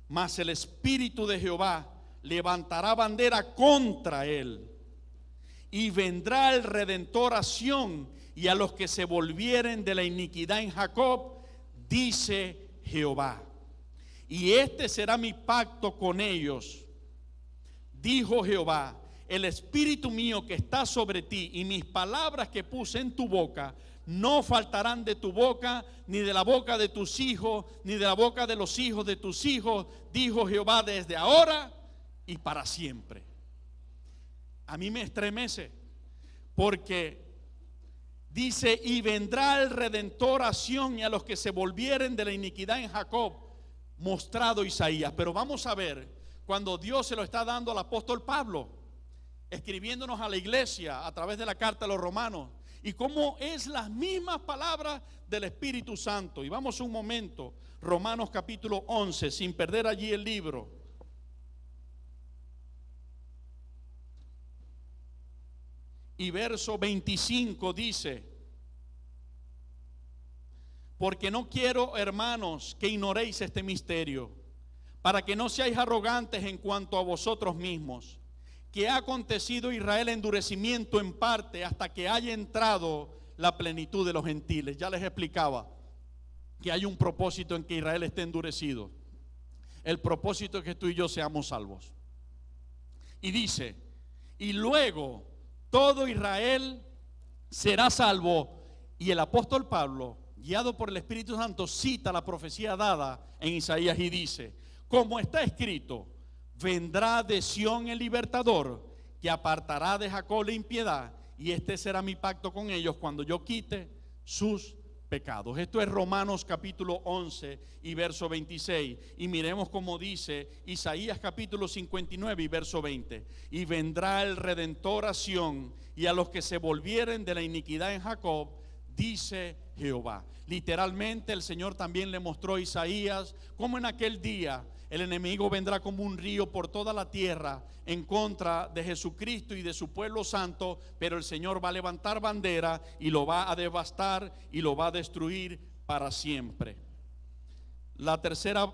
mas el Espíritu de Jehová levantará bandera contra él. Y vendrá el Redentor a Sión, y a los que se volvieren de la iniquidad en Jacob, dice Jehová. Y este será mi pacto con ellos, dijo Jehová. El Espíritu mío que está sobre ti y mis palabras que puse en tu boca no faltarán de tu boca, ni de la boca de tus hijos, ni de la boca de los hijos de tus hijos, dijo Jehová, desde ahora y para siempre. A mí me estremece porque dice: y vendrá el Redentor a Sión, y a los que se volvieren de la iniquidad en Jacob, mostrado Isaías. Pero vamos a ver cuando Dios se lo está dando al apóstol Pablo, escribiéndonos a la iglesia a través de la carta a los romanos, y cómo es las mismas palabras del Espíritu Santo. Y vamos un momento, Romanos capítulo 11, sin perder allí el libro. Y verso 25 dice: porque no quiero, hermanos, que ignoréis este misterio, para que no seáis arrogantes en cuanto a vosotros mismos, que ha acontecido a Israel endurecimiento en parte hasta que haya entrado la plenitud de los gentiles. Ya les explicaba que hay un propósito en que Israel esté endurecido. El propósito es que tú y yo seamos salvos. Y dice: y luego todo Israel será salvo. Y el apóstol Pablo, guiado por el Espíritu Santo, cita la profecía dada en Isaías y dice: como está escrito, vendrá de Sión el libertador, que apartará de Jacob la impiedad, y este será mi pacto con ellos cuando yo quite sus pecados. Esto es Romanos capítulo 11 y verso 26. Y miremos cómo dice Isaías capítulo 59 y verso 20. Y vendrá el Redentor a Sión, y a los que se volvieren de la iniquidad en Jacob, dice Jehová. Literalmente el Señor también le mostró a Isaías cómo en aquel día el enemigo vendrá como un río por toda la tierra en contra de Jesucristo y de su pueblo santo, pero el Señor va a levantar bandera y lo va a devastar y lo va a destruir para siempre. La tercera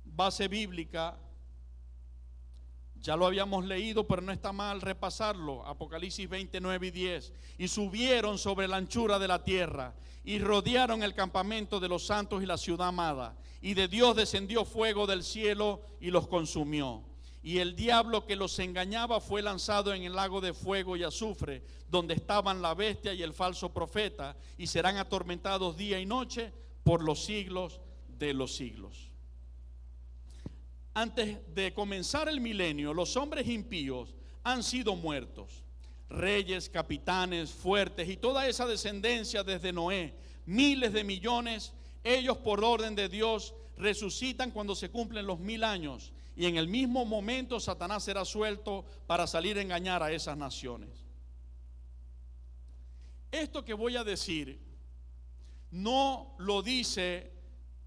base bíblica, ya lo habíamos leído, pero no está mal repasarlo. Apocalipsis 29 y 10. Y subieron sobre la anchura de la tierra y rodearon el campamento de los santos y la ciudad amada. Y de Dios descendió fuego del cielo y los consumió. Y el diablo que los engañaba fue lanzado en el lago de fuego y azufre, donde estaban la bestia y el falso profeta, y serán atormentados día y noche por los siglos de los siglos. Antes de comenzar el milenio, los hombres impíos han sido muertos. Reyes, capitanes, fuertes y toda esa descendencia desde Noé, miles de millones, ellos por orden de Dios resucitan cuando se cumplen los 1000 años. Y en el mismo momento Satanás será suelto para salir a engañar a esas naciones. Esto que voy a decir no lo dice,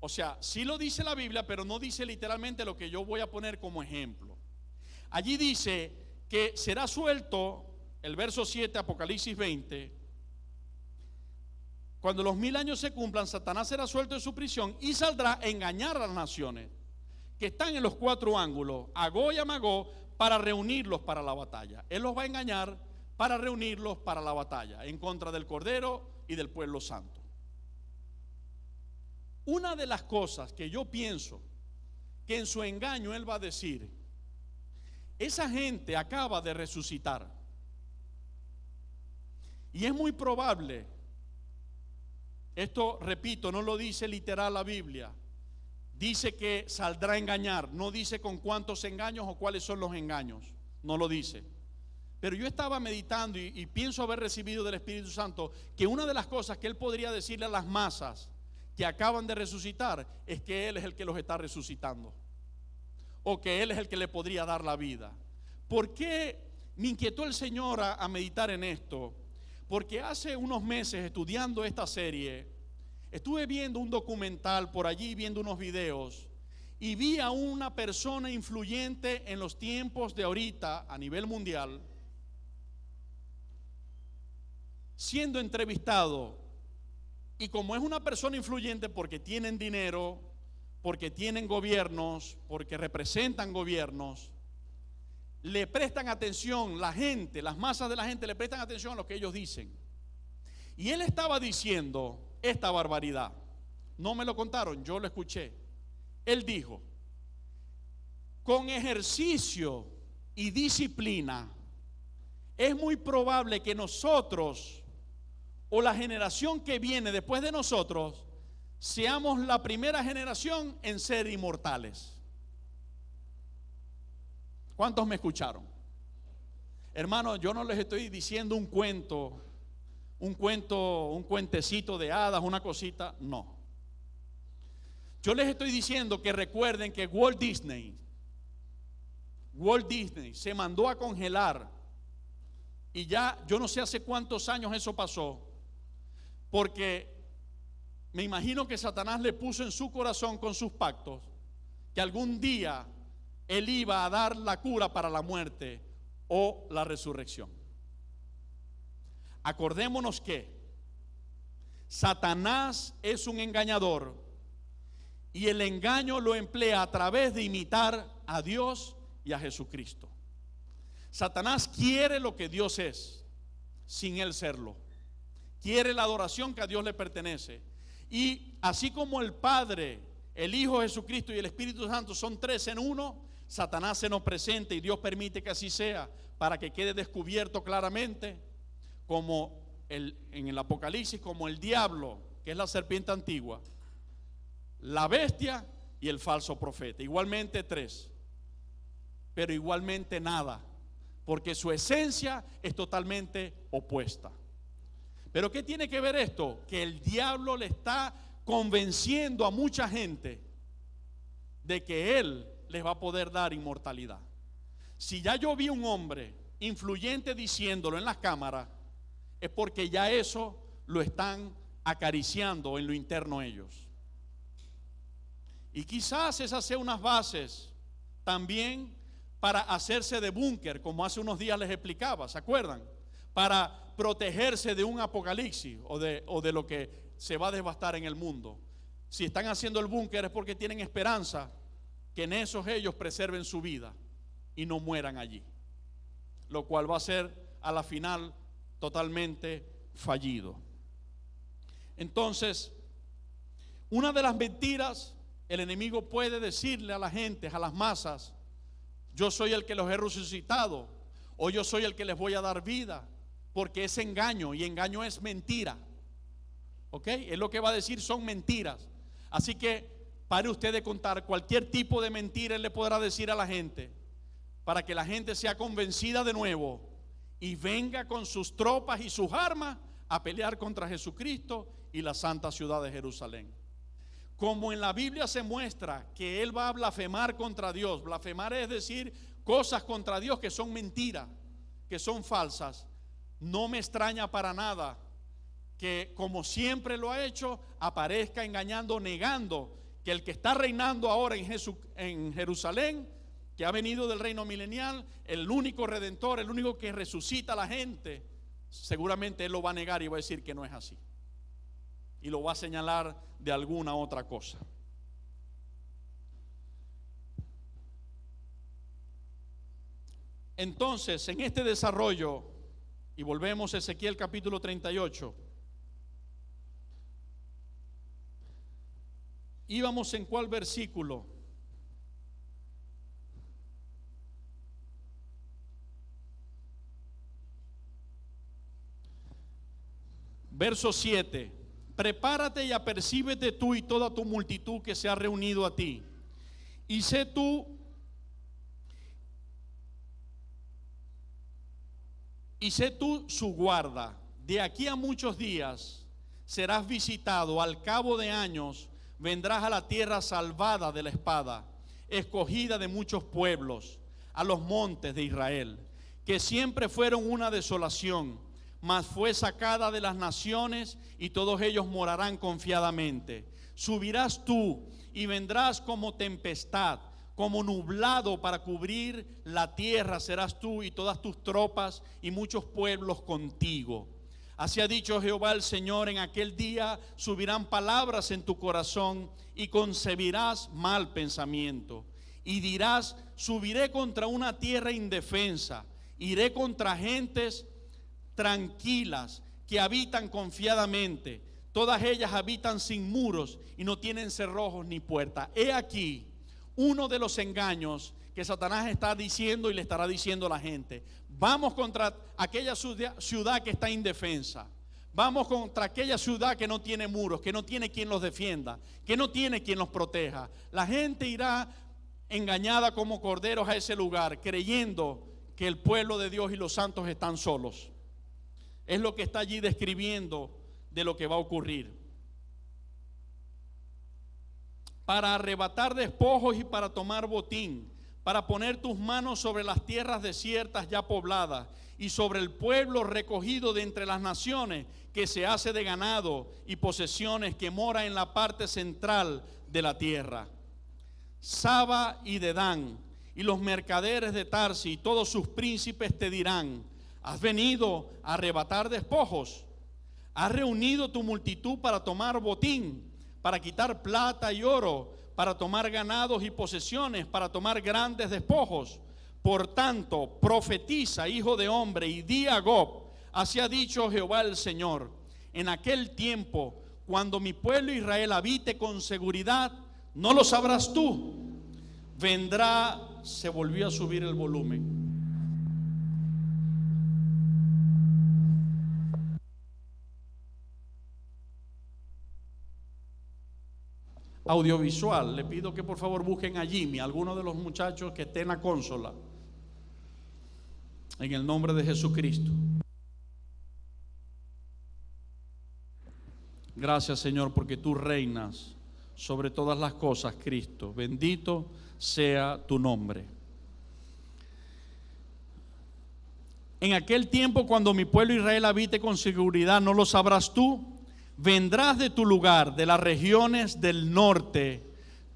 o sea, sí lo dice la Biblia, pero no dice literalmente lo que yo voy a poner como ejemplo. Allí dice que será suelto, el verso 7, Apocalipsis 20, cuando los 1000 años se cumplan, Satanás será suelto de su prisión y saldrá a engañar a las naciones que están en los 4 ángulos, a Gog y a Magog, para reunirlos para la batalla. Él los va a engañar para reunirlos para la batalla en contra del Cordero y del pueblo santo. Una de las cosas que yo pienso que en su engaño él va a decir: esa gente acaba de resucitar, y es muy probable, esto repito, no lo dice literal la Biblia, dice que saldrá a engañar, no dice con cuántos engaños o cuáles son los engaños, no lo dice. Pero yo estaba meditando y pienso haber recibido del Espíritu Santo que una de las cosas que él podría decirle a las masas que acaban de resucitar es que él es el que los está resucitando, o que él es el que le podría dar la vida. ¿Por qué me inquietó el Señor a meditar en esto? Porque hace unos meses, estudiando esta serie, estuve viendo un documental por allí, viendo unos videos, y vi a una persona influyente en los tiempos de ahorita a nivel mundial siendo entrevistado. Y como es una persona influyente porque tienen dinero, porque tienen gobiernos, porque representan gobiernos, le prestan atención, la gente, las masas de la gente le prestan atención a lo que ellos dicen. Y él estaba diciendo esta barbaridad. No me lo contaron, yo lo escuché. Él dijo: con ejercicio y disciplina es muy probable que nosotros o la generación que viene después de nosotros seamos la primera generación en ser inmortales. ¿Cuántos me escucharon? Hermano, yo no les estoy diciendo un cuentecito de hadas, una cosita, no. Yo les estoy diciendo que recuerden que Walt Disney se mandó a congelar, y ya yo no sé hace cuántos años eso pasó, porque me imagino que Satanás le puso en su corazón con sus pactos que algún día él iba a dar la cura para la muerte o la resurrección. Acordémonos que Satanás es un engañador, y el engaño lo emplea a través de imitar a Dios y a Jesucristo. Satanás quiere lo que Dios es sin él serlo. Quiere la adoración que a Dios le pertenece. Y así como el Padre, el Hijo Jesucristo y el Espíritu Santo son 3 en 1, Satanás se nos presenta, y Dios permite que así sea para que quede descubierto claramente, como en el Apocalipsis, como el diablo, que es la serpiente antigua, la bestia y el falso profeta. Igualmente 3, pero igualmente nada, porque su esencia es totalmente opuesta. Pero ¿qué tiene que ver esto? Que el diablo le está convenciendo a mucha gente de que él les va a poder dar inmortalidad. Si ya yo vi un hombre influyente diciéndolo en las cámaras, es porque ya eso lo están acariciando en lo interno ellos. Y quizás esas sean unas bases también para hacerse de búnker, como hace unos días les explicaba, ¿se acuerdan? Para protegerse de un apocalipsis o de lo que se va a devastar en el mundo. Si están haciendo el búnker es porque tienen esperanza que en esos ellos preserven su vida y no mueran allí, lo cual va a ser a la final totalmente fallido. Entonces, una de las mentiras, el enemigo puede decirle a la gente, a las masas: yo soy el que los he resucitado, o yo soy el que les voy a dar vida, porque es engaño, y engaño es mentira. ¿Ok? Es lo que va a decir, son mentiras. Así que pare usted de contar cualquier tipo de mentira. Él le podrá decir a la gente, para que la gente sea convencida de nuevo y venga con sus tropas y sus armas a pelear contra Jesucristo y la santa ciudad de Jerusalén. Como en la Biblia se muestra que él va a blasfemar contra Dios. Blasfemar es decir cosas contra Dios que son mentiras, que son falsas. No me extraña para nada que, como siempre lo ha hecho, aparezca engañando, negando que el que está reinando ahora en Jerusalén, que ha venido del reino milenial, el único redentor, el único que resucita a la gente, seguramente él lo va a negar y va a decir que no es así, y lo va a señalar de alguna otra cosa. Entonces, en este desarrollo, y volvemos a Ezequiel capítulo 38, íbamos en ¿cuál versículo? Verso 7. Prepárate y apercíbete tú y toda tu multitud que se ha reunido a ti, y sé tú su guarda. De aquí a muchos días serás visitado, al cabo de años vendrás a la tierra salvada de la espada, escogida de muchos pueblos, a los montes de Israel, que siempre fueron una desolación, mas fue sacada de las naciones, y todos ellos morarán confiadamente. Subirás tú y vendrás como tempestad, como nublado para cubrir la tierra serás tú y todas tus tropas y muchos pueblos contigo. Así ha dicho Jehová el Señor: en aquel día subirán palabras en tu corazón y concebirás mal pensamiento. Y dirás: subiré contra una tierra indefensa, iré contra gentes tranquilas que habitan confiadamente. Todas ellas habitan sin muros y no tienen cerrojos ni puertas. He aquí uno de los engaños que Satanás está diciendo y le estará diciendo a la gente: vamos contra aquella ciudad que está indefensa, vamos contra aquella ciudad que no tiene muros, que no tiene quien los defienda, que no tiene quien los proteja. La gente irá engañada como corderos a ese lugar, creyendo que el pueblo de Dios y los santos están solos. Es lo que está allí describiendo de lo que va a ocurrir. Para arrebatar despojos y para tomar botín, para poner tus manos sobre las tierras desiertas ya pobladas y sobre el pueblo recogido de entre las naciones, que se hace de ganado y posesiones, que mora en la parte central de la tierra. Saba y Dedán y los mercaderes de Tarsi y todos sus príncipes te dirán: ¿has venido a arrebatar despojos? ¿Has reunido tu multitud para tomar botín, para quitar plata y oro, para tomar ganados y posesiones, para tomar grandes despojos? Por tanto, profetiza, hijo de hombre, y di a Gob: así ha dicho Jehová el Señor: en aquel tiempo, cuando mi pueblo Israel habite con seguridad, no lo sabrás tú. Vendrá, se volvió a subir el volumen. Audiovisual, le pido que por favor busquen a Jimmy, alguno de los muchachos que esté en la consola, en el nombre de Jesucristo. Gracias, Señor, porque tú reinas sobre todas las cosas, Cristo. Bendito sea tu nombre. En aquel tiempo, cuando mi pueblo Israel habite con seguridad, no lo sabrás tú. Vendrás de tu lugar, de las regiones del norte,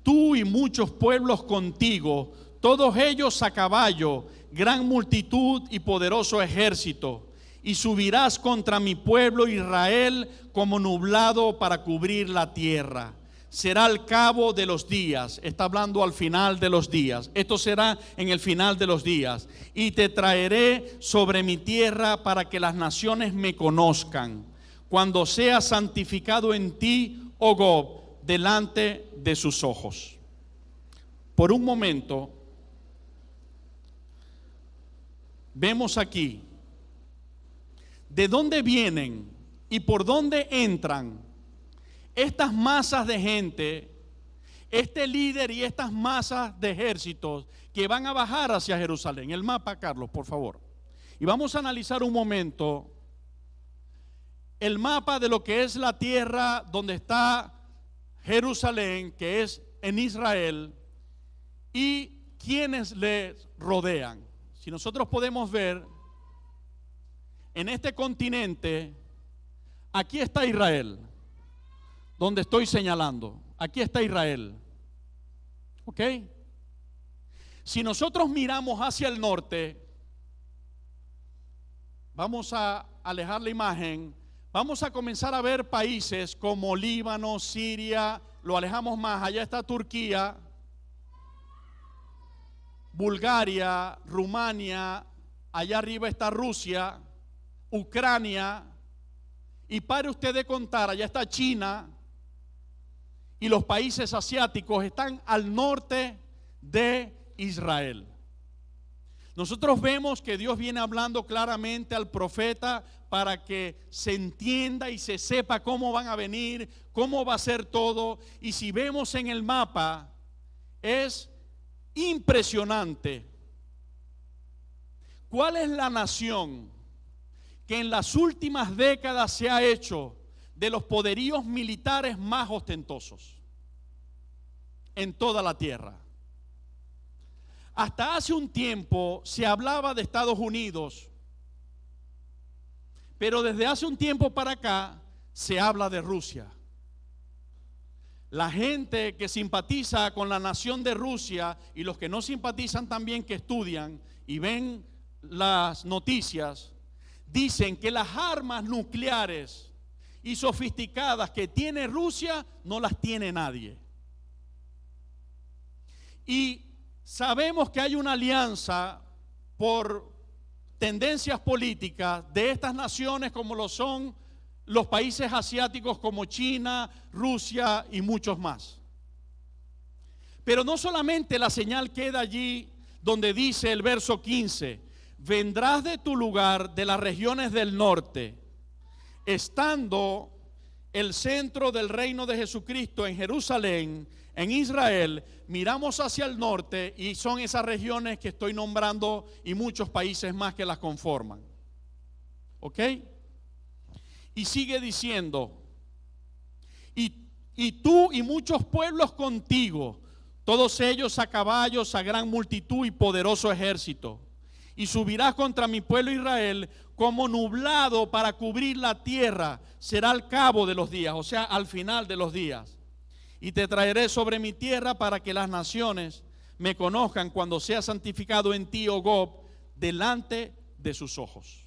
tú y muchos pueblos contigo, todos ellos a caballo, gran multitud y poderoso ejército. y subirás contra mi pueblo Israel como nublado para cubrir la tierra. Será al cabo de los días, está hablando al final de los días, esto será en el final de los días, y te traeré sobre mi tierra para que las naciones me conozcan, cuando sea santificado en ti, oh Gob, delante de sus ojos. Por un momento, vemos aquí de dónde vienen y por dónde entran estas masas de gente, este líder y estas masas de ejércitos que van a bajar hacia Jerusalén. El mapa, Carlos, por favor. Y vamos a analizar un momento el mapa de lo que es la tierra donde está Jerusalén, que es en Israel, y quienes le rodean. Si nosotros podemos ver en este continente, aquí está Israel, donde estoy señalando. Aquí está Israel. ¿Ok? Si nosotros miramos hacia el norte, vamos a alejar la imagen, vamos a comenzar a ver países como Líbano, Siria, lo alejamos más, allá está Turquía, Bulgaria, Rumania, allá arriba está Rusia, Ucrania, y pare usted de contar, allá está China, y los países asiáticos están al norte de Israel. Nosotros vemos que Dios viene hablando claramente al profeta para que se entienda y se sepa cómo van a venir, cómo va a ser todo. Y si vemos en el mapa, es impresionante. ¿Cuál es la nación que en las últimas décadas se ha hecho de los poderíos militares más ostentosos en toda la tierra? Hasta hace un tiempo se hablaba de Estados Unidos, pero desde hace un tiempo para acá se habla de Rusia. La gente que simpatiza con la nación de Rusia y los que no simpatizan también, que estudian y ven las noticias, dicen que las armas nucleares y sofisticadas que tiene Rusia no las tiene nadie. Y sabemos que hay una alianza por tendencias políticas de estas naciones, como lo son los países asiáticos como China, Rusia y muchos más. Pero no solamente la señal queda allí donde dice el verso 15: vendrás de tu lugar, de las regiones del norte, estando el centro del reino de Jesucristo en Jerusalén, en Israel. Miramos hacia el norte y son esas regiones que estoy nombrando y muchos países más que las conforman. ¿Ok? Y sigue diciendo: y tú y muchos pueblos contigo, todos ellos a caballos, a gran multitud y poderoso ejército. Y subirás contra mi pueblo Israel como nublado para cubrir la tierra. Será al cabo de los días, o sea, al final de los días. Y te traeré sobre mi tierra para que las naciones me conozcan cuando sea santificado en ti, oh Gob, delante de sus ojos.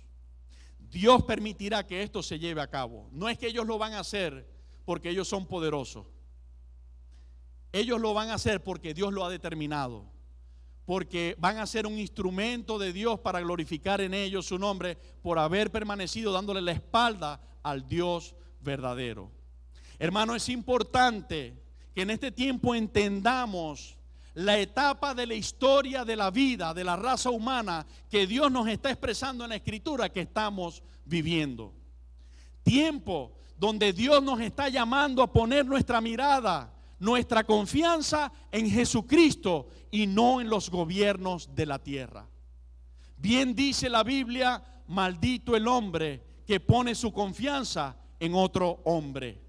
Dios permitirá que esto se lleve a cabo. No es que ellos lo van a hacer porque ellos son poderosos. Ellos lo van a hacer porque Dios lo ha determinado. Porque van a ser un instrumento de Dios para glorificar en ellos su nombre por haber permanecido dándole la espalda al Dios verdadero. Hermano, es importante que en este tiempo entendamos la etapa de la historia de la vida, de la raza humana, que Dios nos está expresando en la Escritura que estamos viviendo. Tiempo donde Dios nos está llamando a poner nuestra mirada, nuestra confianza en Jesucristo y no en los gobiernos de la tierra. Bien dice la Biblia: maldito el hombre que pone su confianza en otro hombre.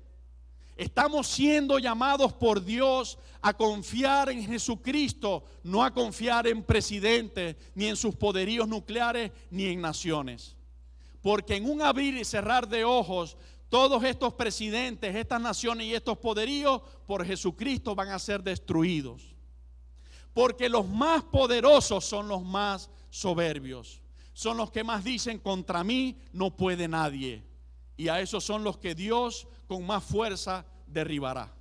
Estamos siendo llamados por Dios a confiar en Jesucristo, no a confiar en presidentes, ni en sus poderíos nucleares, ni en naciones. Porque en un abrir y cerrar de ojos, todos estos presidentes, estas naciones y estos poderíos por Jesucristo van a ser destruidos. Porque los más poderosos son los más soberbios. son los que más dicen: contra mí no puede nadie. Y a esos son los que Dios con más fuerza derribará.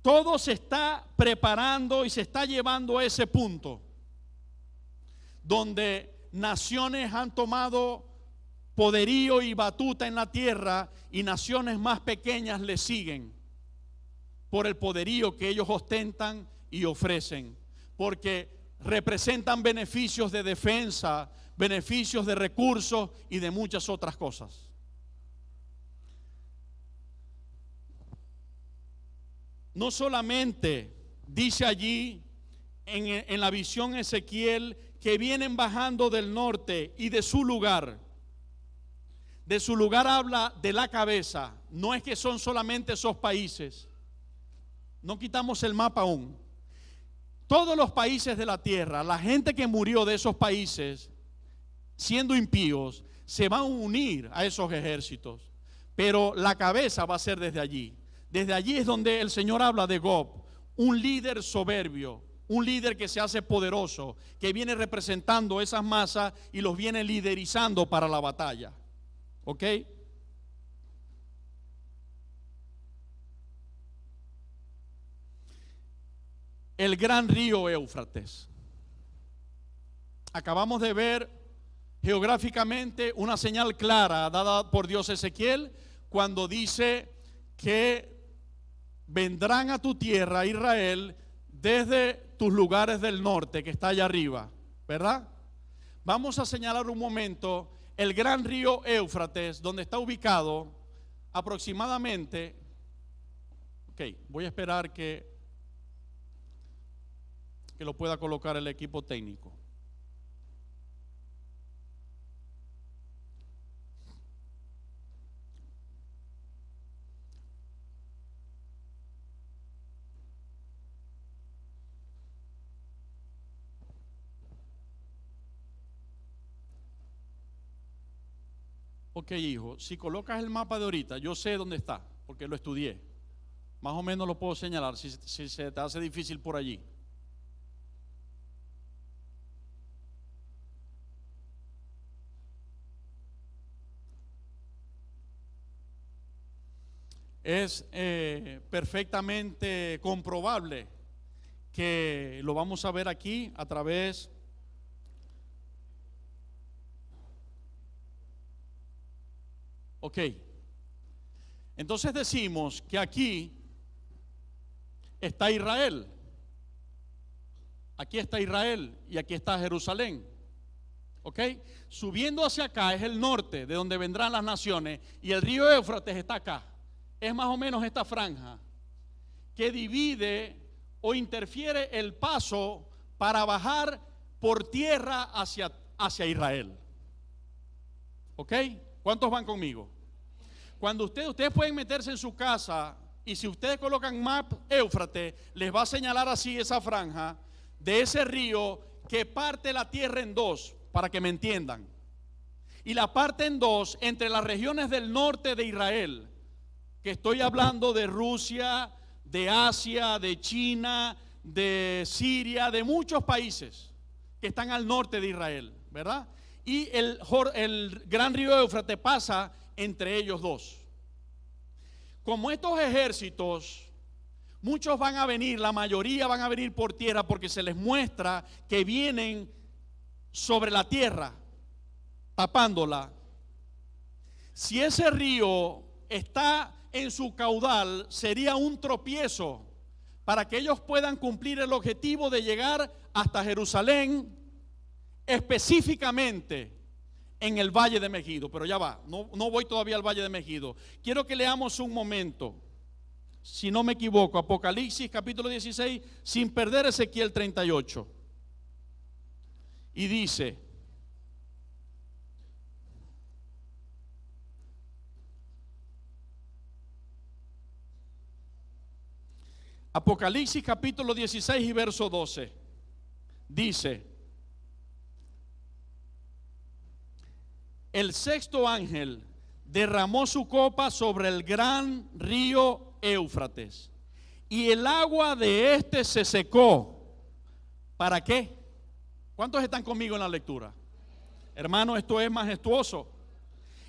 Todo se está preparando y se está llevando a ese punto donde naciones han tomado poderío y batuta en la tierra y naciones más pequeñas le siguen por el poderío que ellos ostentan y ofrecen, porque representan beneficios de defensa, beneficios de recursos y de muchas otras cosas. No solamente dice allí en la visión Ezequiel que vienen bajando del norte y de su lugar. De su lugar habla de la cabeza. No es que son solamente esos países. No quitamos el mapa aún. Todos los países de la tierra, la gente que murió de esos países, siendo impíos, se van a unir a esos ejércitos. Pero la cabeza va a ser desde allí. Desde allí es donde el Señor habla de Gog, un líder soberbio, un líder que se hace poderoso, que viene representando esas masas y los viene liderizando para la batalla. ¿Ok? El gran río Éufrates. Acabamos de ver geográficamente una señal clara dada por Dios a Ezequiel cuando dice que vendrán a tu tierra, Israel, desde tus lugares del norte, que está allá arriba, ¿verdad? Vamos a señalar un momento el gran río Éufrates, donde está ubicado aproximadamente. Ok, voy a esperar que lo pueda colocar el equipo técnico. Ok, hijo, si colocas el mapa de ahorita, yo sé dónde está, porque lo estudié. Más o menos lo puedo señalar si se te hace difícil por allí. Es perfectamente comprobable que lo vamos a ver aquí a través Ok, entonces decimos que aquí está Israel, aquí está Israel y aquí está Jerusalén. Ok, subiendo hacia acá es el norte, de donde vendrán las naciones, y el río Éufrates está acá. Es más o menos esta franja que divide o interfiere el paso para bajar por tierra hacia Israel. ¿Ok? ¿Cuántos van conmigo? Cuando ustedes pueden meterse en su casa y si ustedes colocan map Éufrates, les va a señalar así esa franja de ese río que parte la tierra en dos, para que me entiendan. Y la parte en dos entre las regiones del norte de Israel, que estoy hablando de Rusia, de Asia, de China, de Siria, de muchos países que están al norte de Israel, ¿verdad? Y el gran río Éufrates pasa entre ellos dos. Como estos ejércitos, muchos van a venir, la mayoría van a venir por tierra porque se les muestra que vienen sobre la tierra, tapándola. Si ese río está en su caudal, sería un tropiezo para que ellos puedan cumplir el objetivo de llegar hasta Jerusalén, específicamente en el Valle de Megido. Pero ya va, no voy todavía al Valle de Megido. Quiero que leamos un momento, si no me equivoco, Apocalipsis capítulo 16, sin perder Ezequiel 38. Y dice: Apocalipsis capítulo 16 y verso 12, dice: el sexto ángel derramó su copa sobre el gran río Éufrates, y el agua de este se secó. ¿Para qué? ¿Cuántos están conmigo en la lectura? Hermano, esto es majestuoso.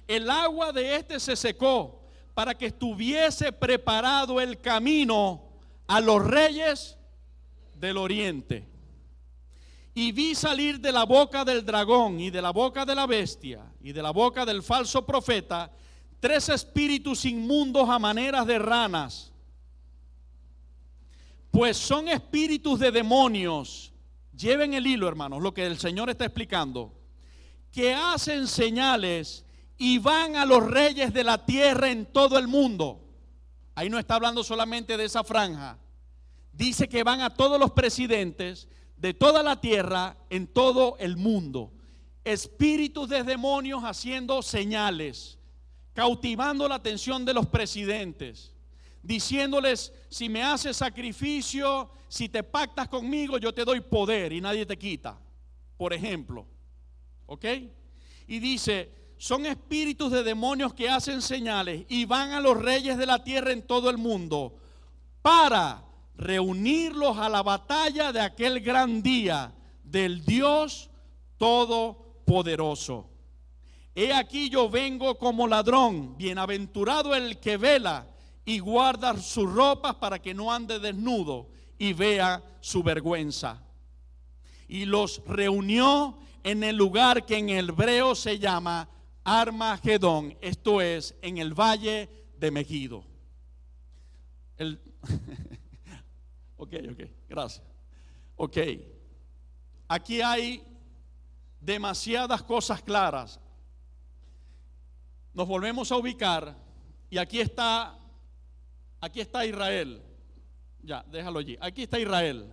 El agua de este se secó para que estuviese preparado el camino a los reyes del oriente. Y vi salir de la boca del dragón y de la boca de la bestia y de la boca del falso profeta 3 espíritus inmundos a maneras de ranas, pues son espíritus de demonios. Lleven el hilo, hermanos, lo que el Señor está explicando, que hacen señales y van a los reyes de la tierra en todo el mundo. Ahí no está hablando solamente de esa franja. Dice que van a todos los presidentes de toda la tierra en todo el mundo. Espíritus de demonios haciendo señales, cautivando la atención de los presidentes, diciéndoles: si me haces sacrificio, si te pactas conmigo, yo te doy poder y nadie te quita, por ejemplo. ¿Ok? Y dice: son espíritus de demonios que hacen señales y van a los reyes de la tierra en todo el mundo para reunirlos a la batalla de aquel gran día del Dios Todopoderoso. He aquí yo vengo como ladrón, bienaventurado el que vela y guarda sus ropas para que no ande desnudo y vea su vergüenza. Y los reunió en el lugar que en hebreo se llama Armagedón, esto es, en el valle de Megido. Ok, gracias. Ok, aquí hay demasiadas cosas claras. Nos volvemos a ubicar y aquí está Israel. Ya, déjalo allí. Aquí está Israel.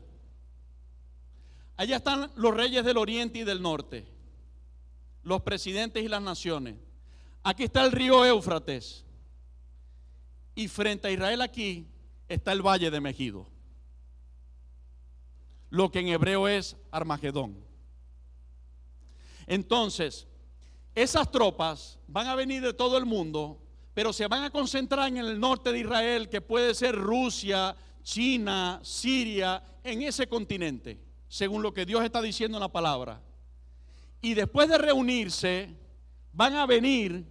Allá están los reyes del oriente y del norte, los presidentes y las naciones. Aquí está el río Éufrates. Y frente a Israel aquí está el valle de Megido, lo que en hebreo es Armagedón. Entonces, esas tropas van a venir de todo el mundo, pero se van a concentrar en el norte de Israel, que puede ser Rusia, China, Siria, en ese continente, según lo que Dios está diciendo en la palabra. Y después de reunirse, van a venir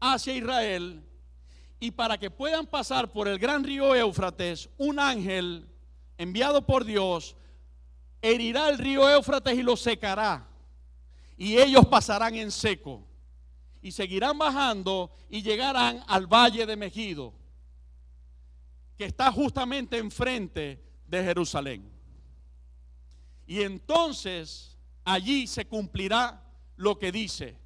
hacia Israel, y para que puedan pasar por el gran río Éufrates, un ángel enviado por Dios herirá el río Éufrates y lo secará, y ellos pasarán en seco y seguirán bajando y llegarán al valle de Megido, que está justamente enfrente de Jerusalén. Y entonces allí se cumplirá lo que dice: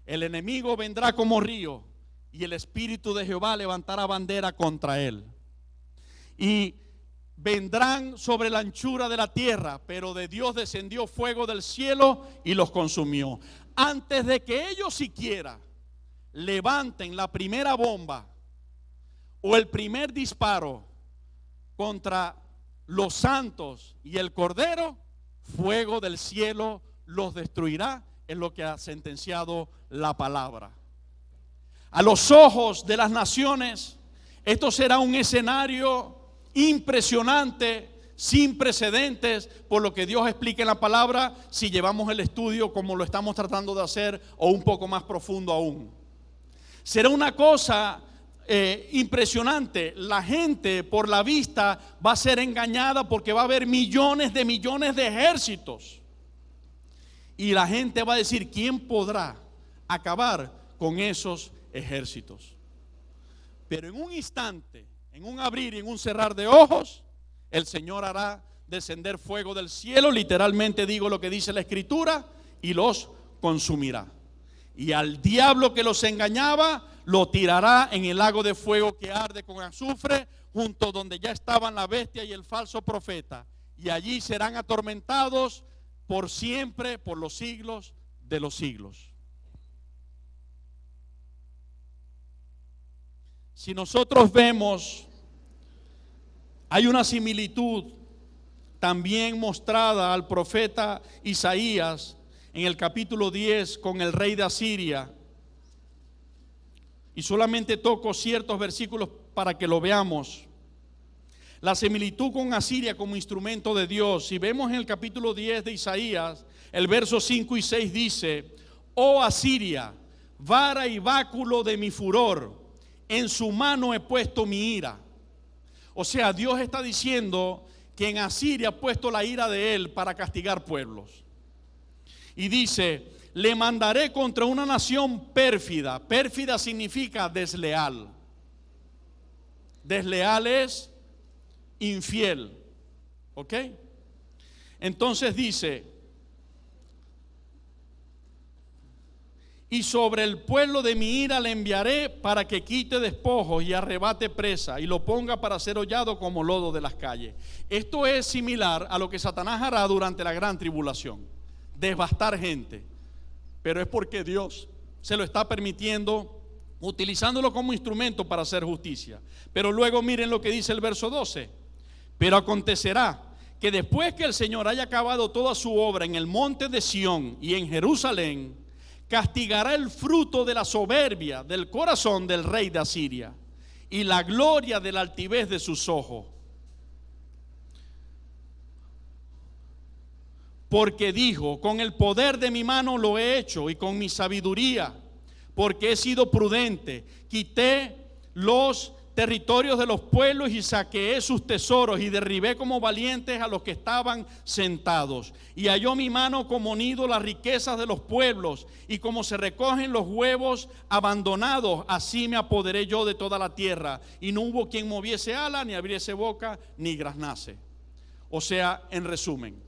el enemigo vendrá como río y el Espíritu de Jehová levantará bandera contra él. Y vendrán sobre la anchura de la tierra, pero de Dios descendió fuego del cielo y los consumió. Antes de que ellos siquiera levanten la primera bomba o el primer disparo contra los santos y el Cordero, fuego del cielo los destruirá, es lo que ha sentenciado la palabra. A los ojos de las naciones, esto será un escenario impresionante, sin precedentes, por lo que Dios explica en la palabra, si llevamos el estudio como lo estamos tratando de hacer, o un poco más profundo aún. Será una cosa impresionante. La gente por la vista va a ser engañada, porque va a haber millones de ejércitos, y la gente va a decir: ¿quién podrá acabar con esos ejércitos? Pero en un instante, en un abrir y en un cerrar de ojos, el Señor hará descender fuego del cielo, literalmente digo lo que dice la Escritura, y los consumirá. Y al diablo que los engañaba, lo tirará en el lago de fuego que arde con azufre, junto donde ya estaban la bestia y el falso profeta. Y allí serán atormentados por siempre, por los siglos de los siglos. Si nosotros vemos, hay una similitud también mostrada al profeta Isaías en el capítulo 10 con el rey de Asiria. Y solamente toco ciertos versículos para que lo veamos. La similitud con Asiria como instrumento de Dios. Si vemos en el capítulo 10 de Isaías, el verso 5 y 6 dice: oh Asiria, vara y báculo de mi furor, en su mano he puesto mi ira. O sea, Dios está diciendo que en Asiria ha puesto la ira de él para castigar pueblos. Y dice, le mandaré contra una nación pérfida. Pérfida significa desleal. Desleal es infiel. ¿Ok? Entonces dice, y sobre el pueblo de mi ira le enviaré para que quite despojos y arrebate presa y lo ponga para ser hollado como lodo de las calles. Esto es similar a lo que Satanás hará durante la gran tribulación, devastar gente, pero es porque Dios se lo está permitiendo, utilizándolo como instrumento para hacer justicia. Pero luego miren lo que dice el verso 12. Pero acontecerá que después que el Señor haya acabado toda su obra en el monte de Sión y en Jerusalén, castigará el fruto de la soberbia del corazón del rey de Asiria y la gloria de la altivez de sus ojos. Porque dijo, con el poder de mi mano lo he hecho y con mi sabiduría, porque he sido prudente, quité los territorios de los pueblos y saqueé sus tesoros y derribé como valientes a los que estaban sentados. Y halló mi mano como nido las riquezas de los pueblos y como se recogen los huevos abandonados, así me apoderé yo de toda la tierra. Y no hubo quien moviese ala, ni abriese boca, ni graznase. O sea, en resumen,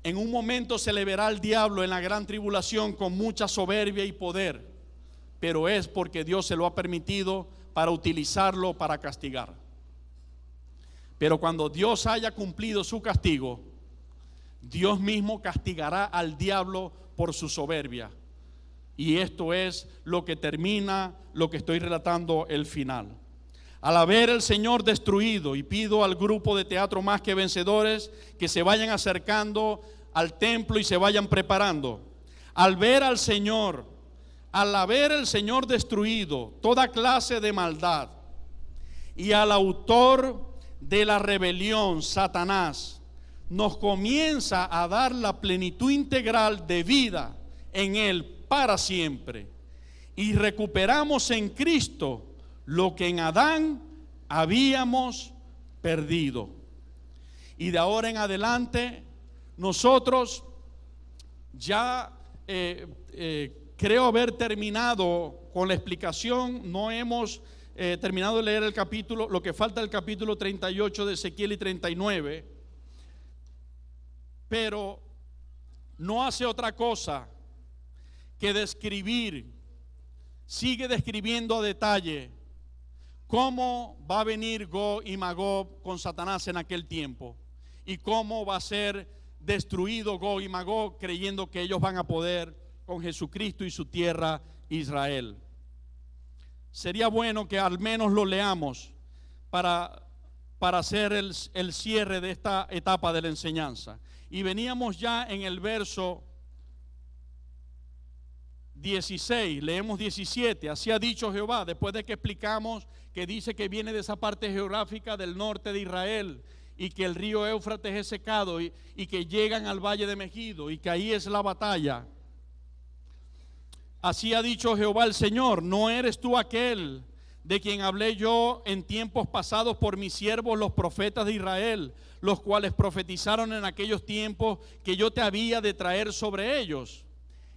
en un momento se le verá al diablo en la gran tribulación con mucha soberbia y poder, pero es porque Dios se lo ha permitido para utilizarlo para castigar. Pero cuando Dios haya cumplido su castigo, Dios mismo castigará al diablo por su soberbia. Y esto es lo que termina, lo que estoy relatando, el final. Al haber el Señor destruido, y pido al grupo de teatro Más que Vencedores que se vayan acercando al templo y se vayan preparando. Al ver al Señor, al haber el Señor destruido toda clase de maldad y al autor de la rebelión, Satanás, nos comienza a dar la plenitud integral de vida en Él para siempre. Y recuperamos en Cristo lo que en Adán habíamos perdido. Y de ahora en adelante nosotros ya creo haber terminado con la explicación. No hemos terminado de leer el capítulo, lo que falta del capítulo 38 de Ezequiel y 39, pero no hace otra cosa que describir, sigue describiendo a detalle cómo va a venir Gog y Magog con Satanás en aquel tiempo y cómo va a ser destruido Gog y Magog, creyendo que ellos van a poder con Jesucristo y su tierra Israel. Sería bueno que al menos lo leamos para hacer el cierre de esta etapa de la enseñanza. Y veníamos ya en el verso 16, leemos 17. Así ha dicho Jehová, después de que explicamos que dice que viene de esa parte geográfica del norte de Israel y que el río Éufrates es secado y que llegan al valle de Megido y que ahí es la batalla. Así ha dicho Jehová el Señor, ¿no eres tú aquel de quien hablé yo en tiempos pasados por mis siervos los profetas de Israel, los cuales profetizaron en aquellos tiempos que yo te había de traer sobre ellos?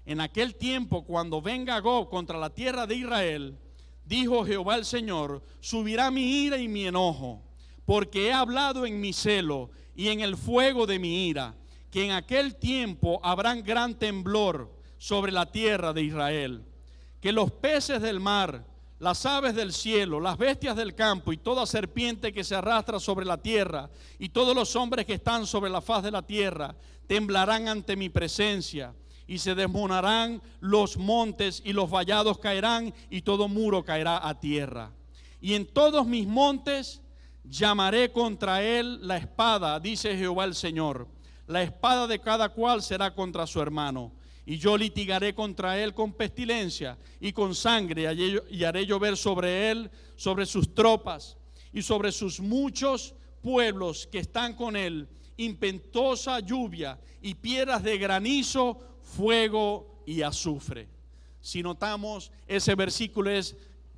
En aquel tiempo, cuando venga Gog contra la tierra de Israel, dijo Jehová el Señor, subirá mi ira y mi enojo, porque he hablado en mi celo y en el fuego de mi ira, que en aquel tiempo habrá gran temblor sobre la tierra de Israel, que los peces del mar, las aves del cielo, las bestias del campo y toda serpiente que se arrastra sobre la tierra y todos los hombres que están sobre la faz de la tierra temblarán ante mi presencia, y se desmoronarán los montes y los vallados caerán y todo muro caerá a tierra. Y en todos mis montes llamaré contra él la espada, dice Jehová el Señor. La espada de cada cual será contra su hermano. Y yo litigaré contra él con pestilencia y con sangre, y haré llover sobre él, sobre sus tropas y sobre sus muchos pueblos que están con él, impetuosa lluvia y piedras de granizo, fuego y azufre. Si notamos, ese versículo es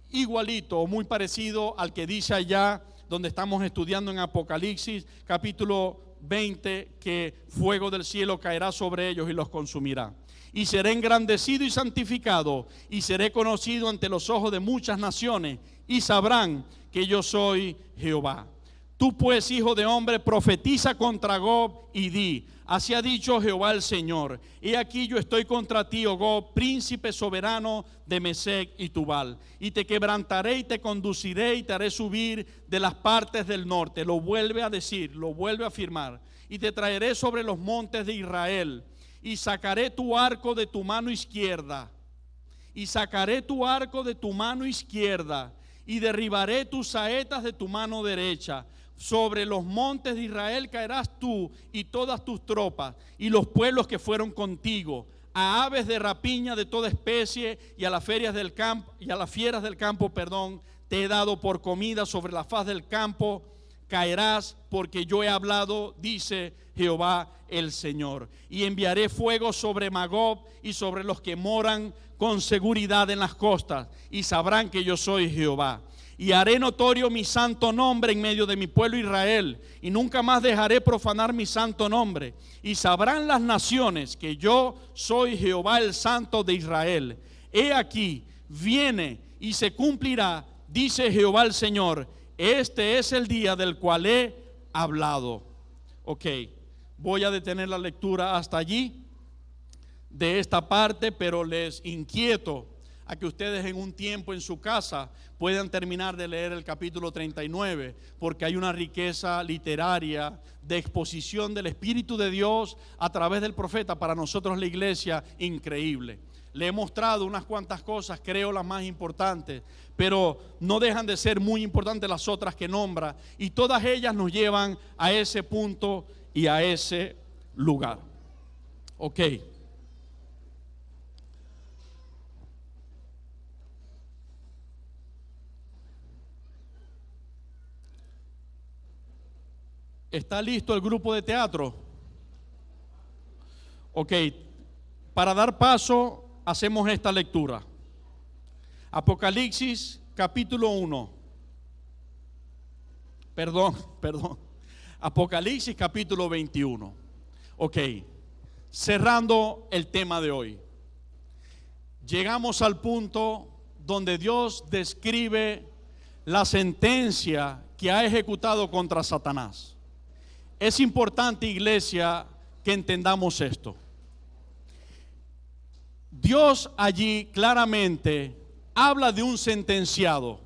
igualito o muy parecido al que dice allá donde estamos estudiando en Apocalipsis capítulo 20, que fuego del cielo caerá sobre ellos y los consumirá. Y seré engrandecido y santificado, y seré conocido ante los ojos de muchas naciones, y sabrán que yo soy Jehová. Tú pues, hijo de hombre, profetiza contra Gog y di: así ha dicho Jehová el Señor, he aquí yo estoy contra ti, oh Gog, príncipe soberano de Mesec y Tubal, y te quebrantaré y te conduciré y te haré subir de las partes del norte. Lo vuelve a decir, lo vuelve a afirmar. Y te traeré sobre los montes de Israel, y sacaré tu arco de tu mano izquierda, y sacaré tu arco de tu mano izquierda, y derribaré tus saetas de tu mano derecha. Sobre los montes de Israel caerás tú y todas tus tropas y los pueblos que fueron contigo. A aves de rapiña de toda especie y a las fieras del campo, te he dado por comida sobre la faz del campo. Caerás porque yo he hablado, dice Jehová el Señor. Y enviaré fuego sobre Magog y sobre los que moran con seguridad en las costas, y sabrán que yo soy Jehová. Y haré notorio mi santo nombre en medio de mi pueblo Israel, y nunca más dejaré profanar mi santo nombre. Y sabrán las naciones que yo soy Jehová el Santo de Israel. He aquí, viene y se cumplirá, dice Jehová el Señor. Este es el día del cual he hablado. Ok, voy a detener la lectura hasta allí de esta parte, pero les inquieto a que ustedes en un tiempo en su casa puedan terminar de leer el capítulo 39, porque hay una riqueza literaria de exposición del Espíritu de Dios a través del profeta para nosotros, la iglesia, increíble. Le he mostrado unas cuantas cosas, creo las más importantes, pero no dejan de ser muy importantes las otras que nombra, y todas ellas nos llevan a ese punto y a ese lugar. Ok. ¿Está listo el grupo de teatro? Ok, para dar paso hacemos esta lectura. Apocalipsis capítulo 1. Perdón. Apocalipsis capítulo 21. Ok, cerrando el tema de hoy. Llegamos al punto donde Dios describe la sentencia que ha ejecutado contra Satanás. Es importante, iglesia, que entendamos esto. Dios allí claramente habla de un sentenciado,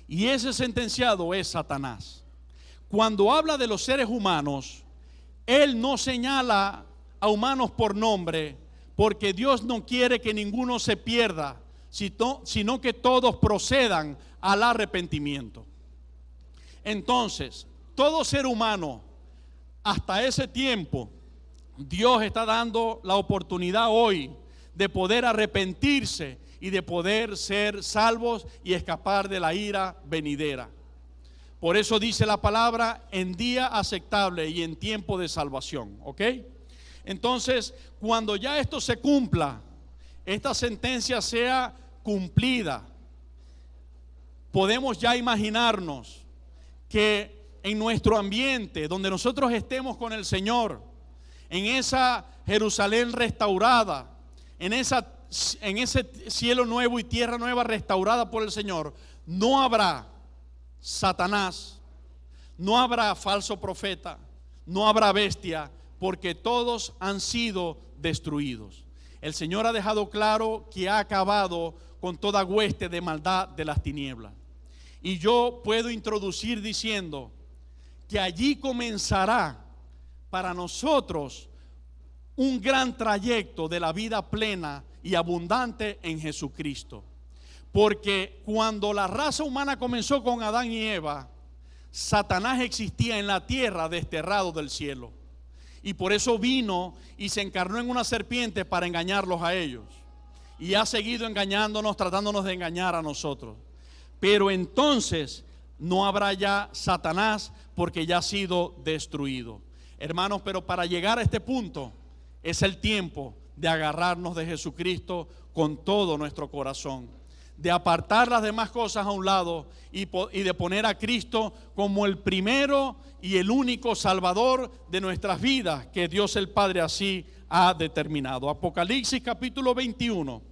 y ese sentenciado es Satanás. Cuando habla de los seres humanos, Él no señala a humanos por nombre, porque Dios no quiere que ninguno se pierda, sino que todos procedan al arrepentimiento. Entonces, todo ser humano, hasta ese tiempo, Dios está dando la oportunidad hoy de poder arrepentirse y de poder ser salvos y escapar de la ira venidera. Por eso dice la palabra: en día aceptable y en tiempo de salvación. ¿Ok? Entonces, cuando ya esto se cumpla, esta sentencia sea cumplida, podemos ya imaginarnos que en nuestro ambiente, donde nosotros estemos con el Señor, en esa Jerusalén restaurada, en ese cielo nuevo y tierra nueva restaurada por el Señor, no habrá Satanás, no habrá falso profeta, no habrá bestia, porque todos han sido destruidos. El Señor ha dejado claro que ha acabado con toda hueste de maldad de las tinieblas. Y yo puedo introducir diciendo que allí comenzará para nosotros un gran trayecto de la vida plena y abundante en Jesucristo. Porque cuando la raza humana comenzó con Adán y Eva, Satanás existía en la tierra, desterrado del cielo. Y por eso vino y se encarnó en una serpiente para engañarlos a ellos. Y ha seguido engañándonos, tratándonos de engañar a nosotros. Pero entonces no habrá ya Satanás, porque ya ha sido destruido. Hermanos, pero para llegar a este punto es el tiempo de agarrarnos de Jesucristo con todo nuestro corazón, de apartar las demás cosas a un lado y de poner a Cristo como el primero y el único Salvador de nuestras vidas, que Dios el Padre así ha determinado. Apocalipsis capítulo 21,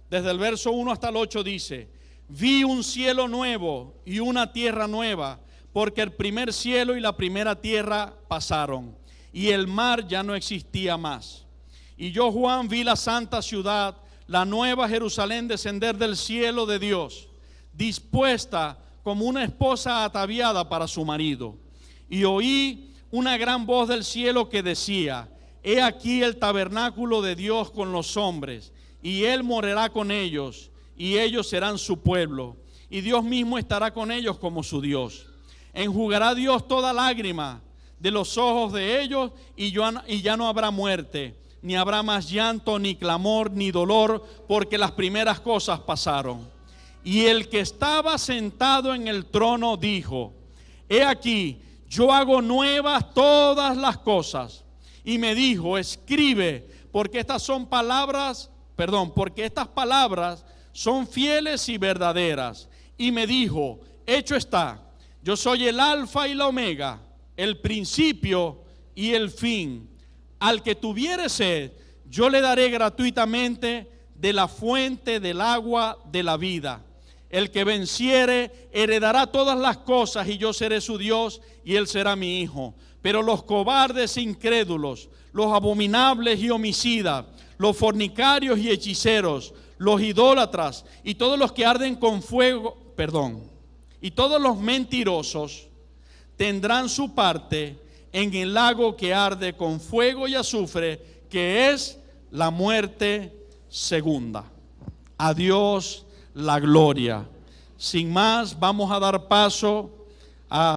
desde el verso 1 hasta el 8 dice: vi un cielo nuevo y una tierra nueva, porque el primer cielo y la primera tierra pasaron, y el mar ya no existía más. Y yo, Juan, vi la santa ciudad, la nueva Jerusalén, descender del cielo de Dios, dispuesta como una esposa ataviada para su marido. Y oí una gran voz del cielo que decía: he aquí el tabernáculo de Dios con los hombres, y Él morará con ellos, y ellos serán su pueblo, y Dios mismo estará con ellos como su Dios. Enjugará Dios toda lágrima de los ojos de ellos, y ya no habrá muerte, ni habrá más llanto, ni clamor, ni dolor, porque las primeras cosas pasaron. Y el que estaba sentado en el trono dijo: he aquí, yo hago nuevas todas las cosas. Y me dijo: escribe, porque estas palabras son fieles y verdaderas. Y me dijo: hecho está, yo soy el alfa y la omega, el principio y el fin. Al que tuviere sed, yo le daré gratuitamente de la fuente del agua de la vida. El que venciere heredará todas las cosas, y yo seré su Dios y él será mi hijo. Pero los cobardes e incrédulos, los abominables y homicidas, los fornicarios y hechiceros, los idólatras y todos los que arden con fuego, y todos los mentirosos tendrán su parte en el lago que arde con fuego y azufre, que es la muerte segunda. A Dios la gloria. Sin más, vamos a dar paso a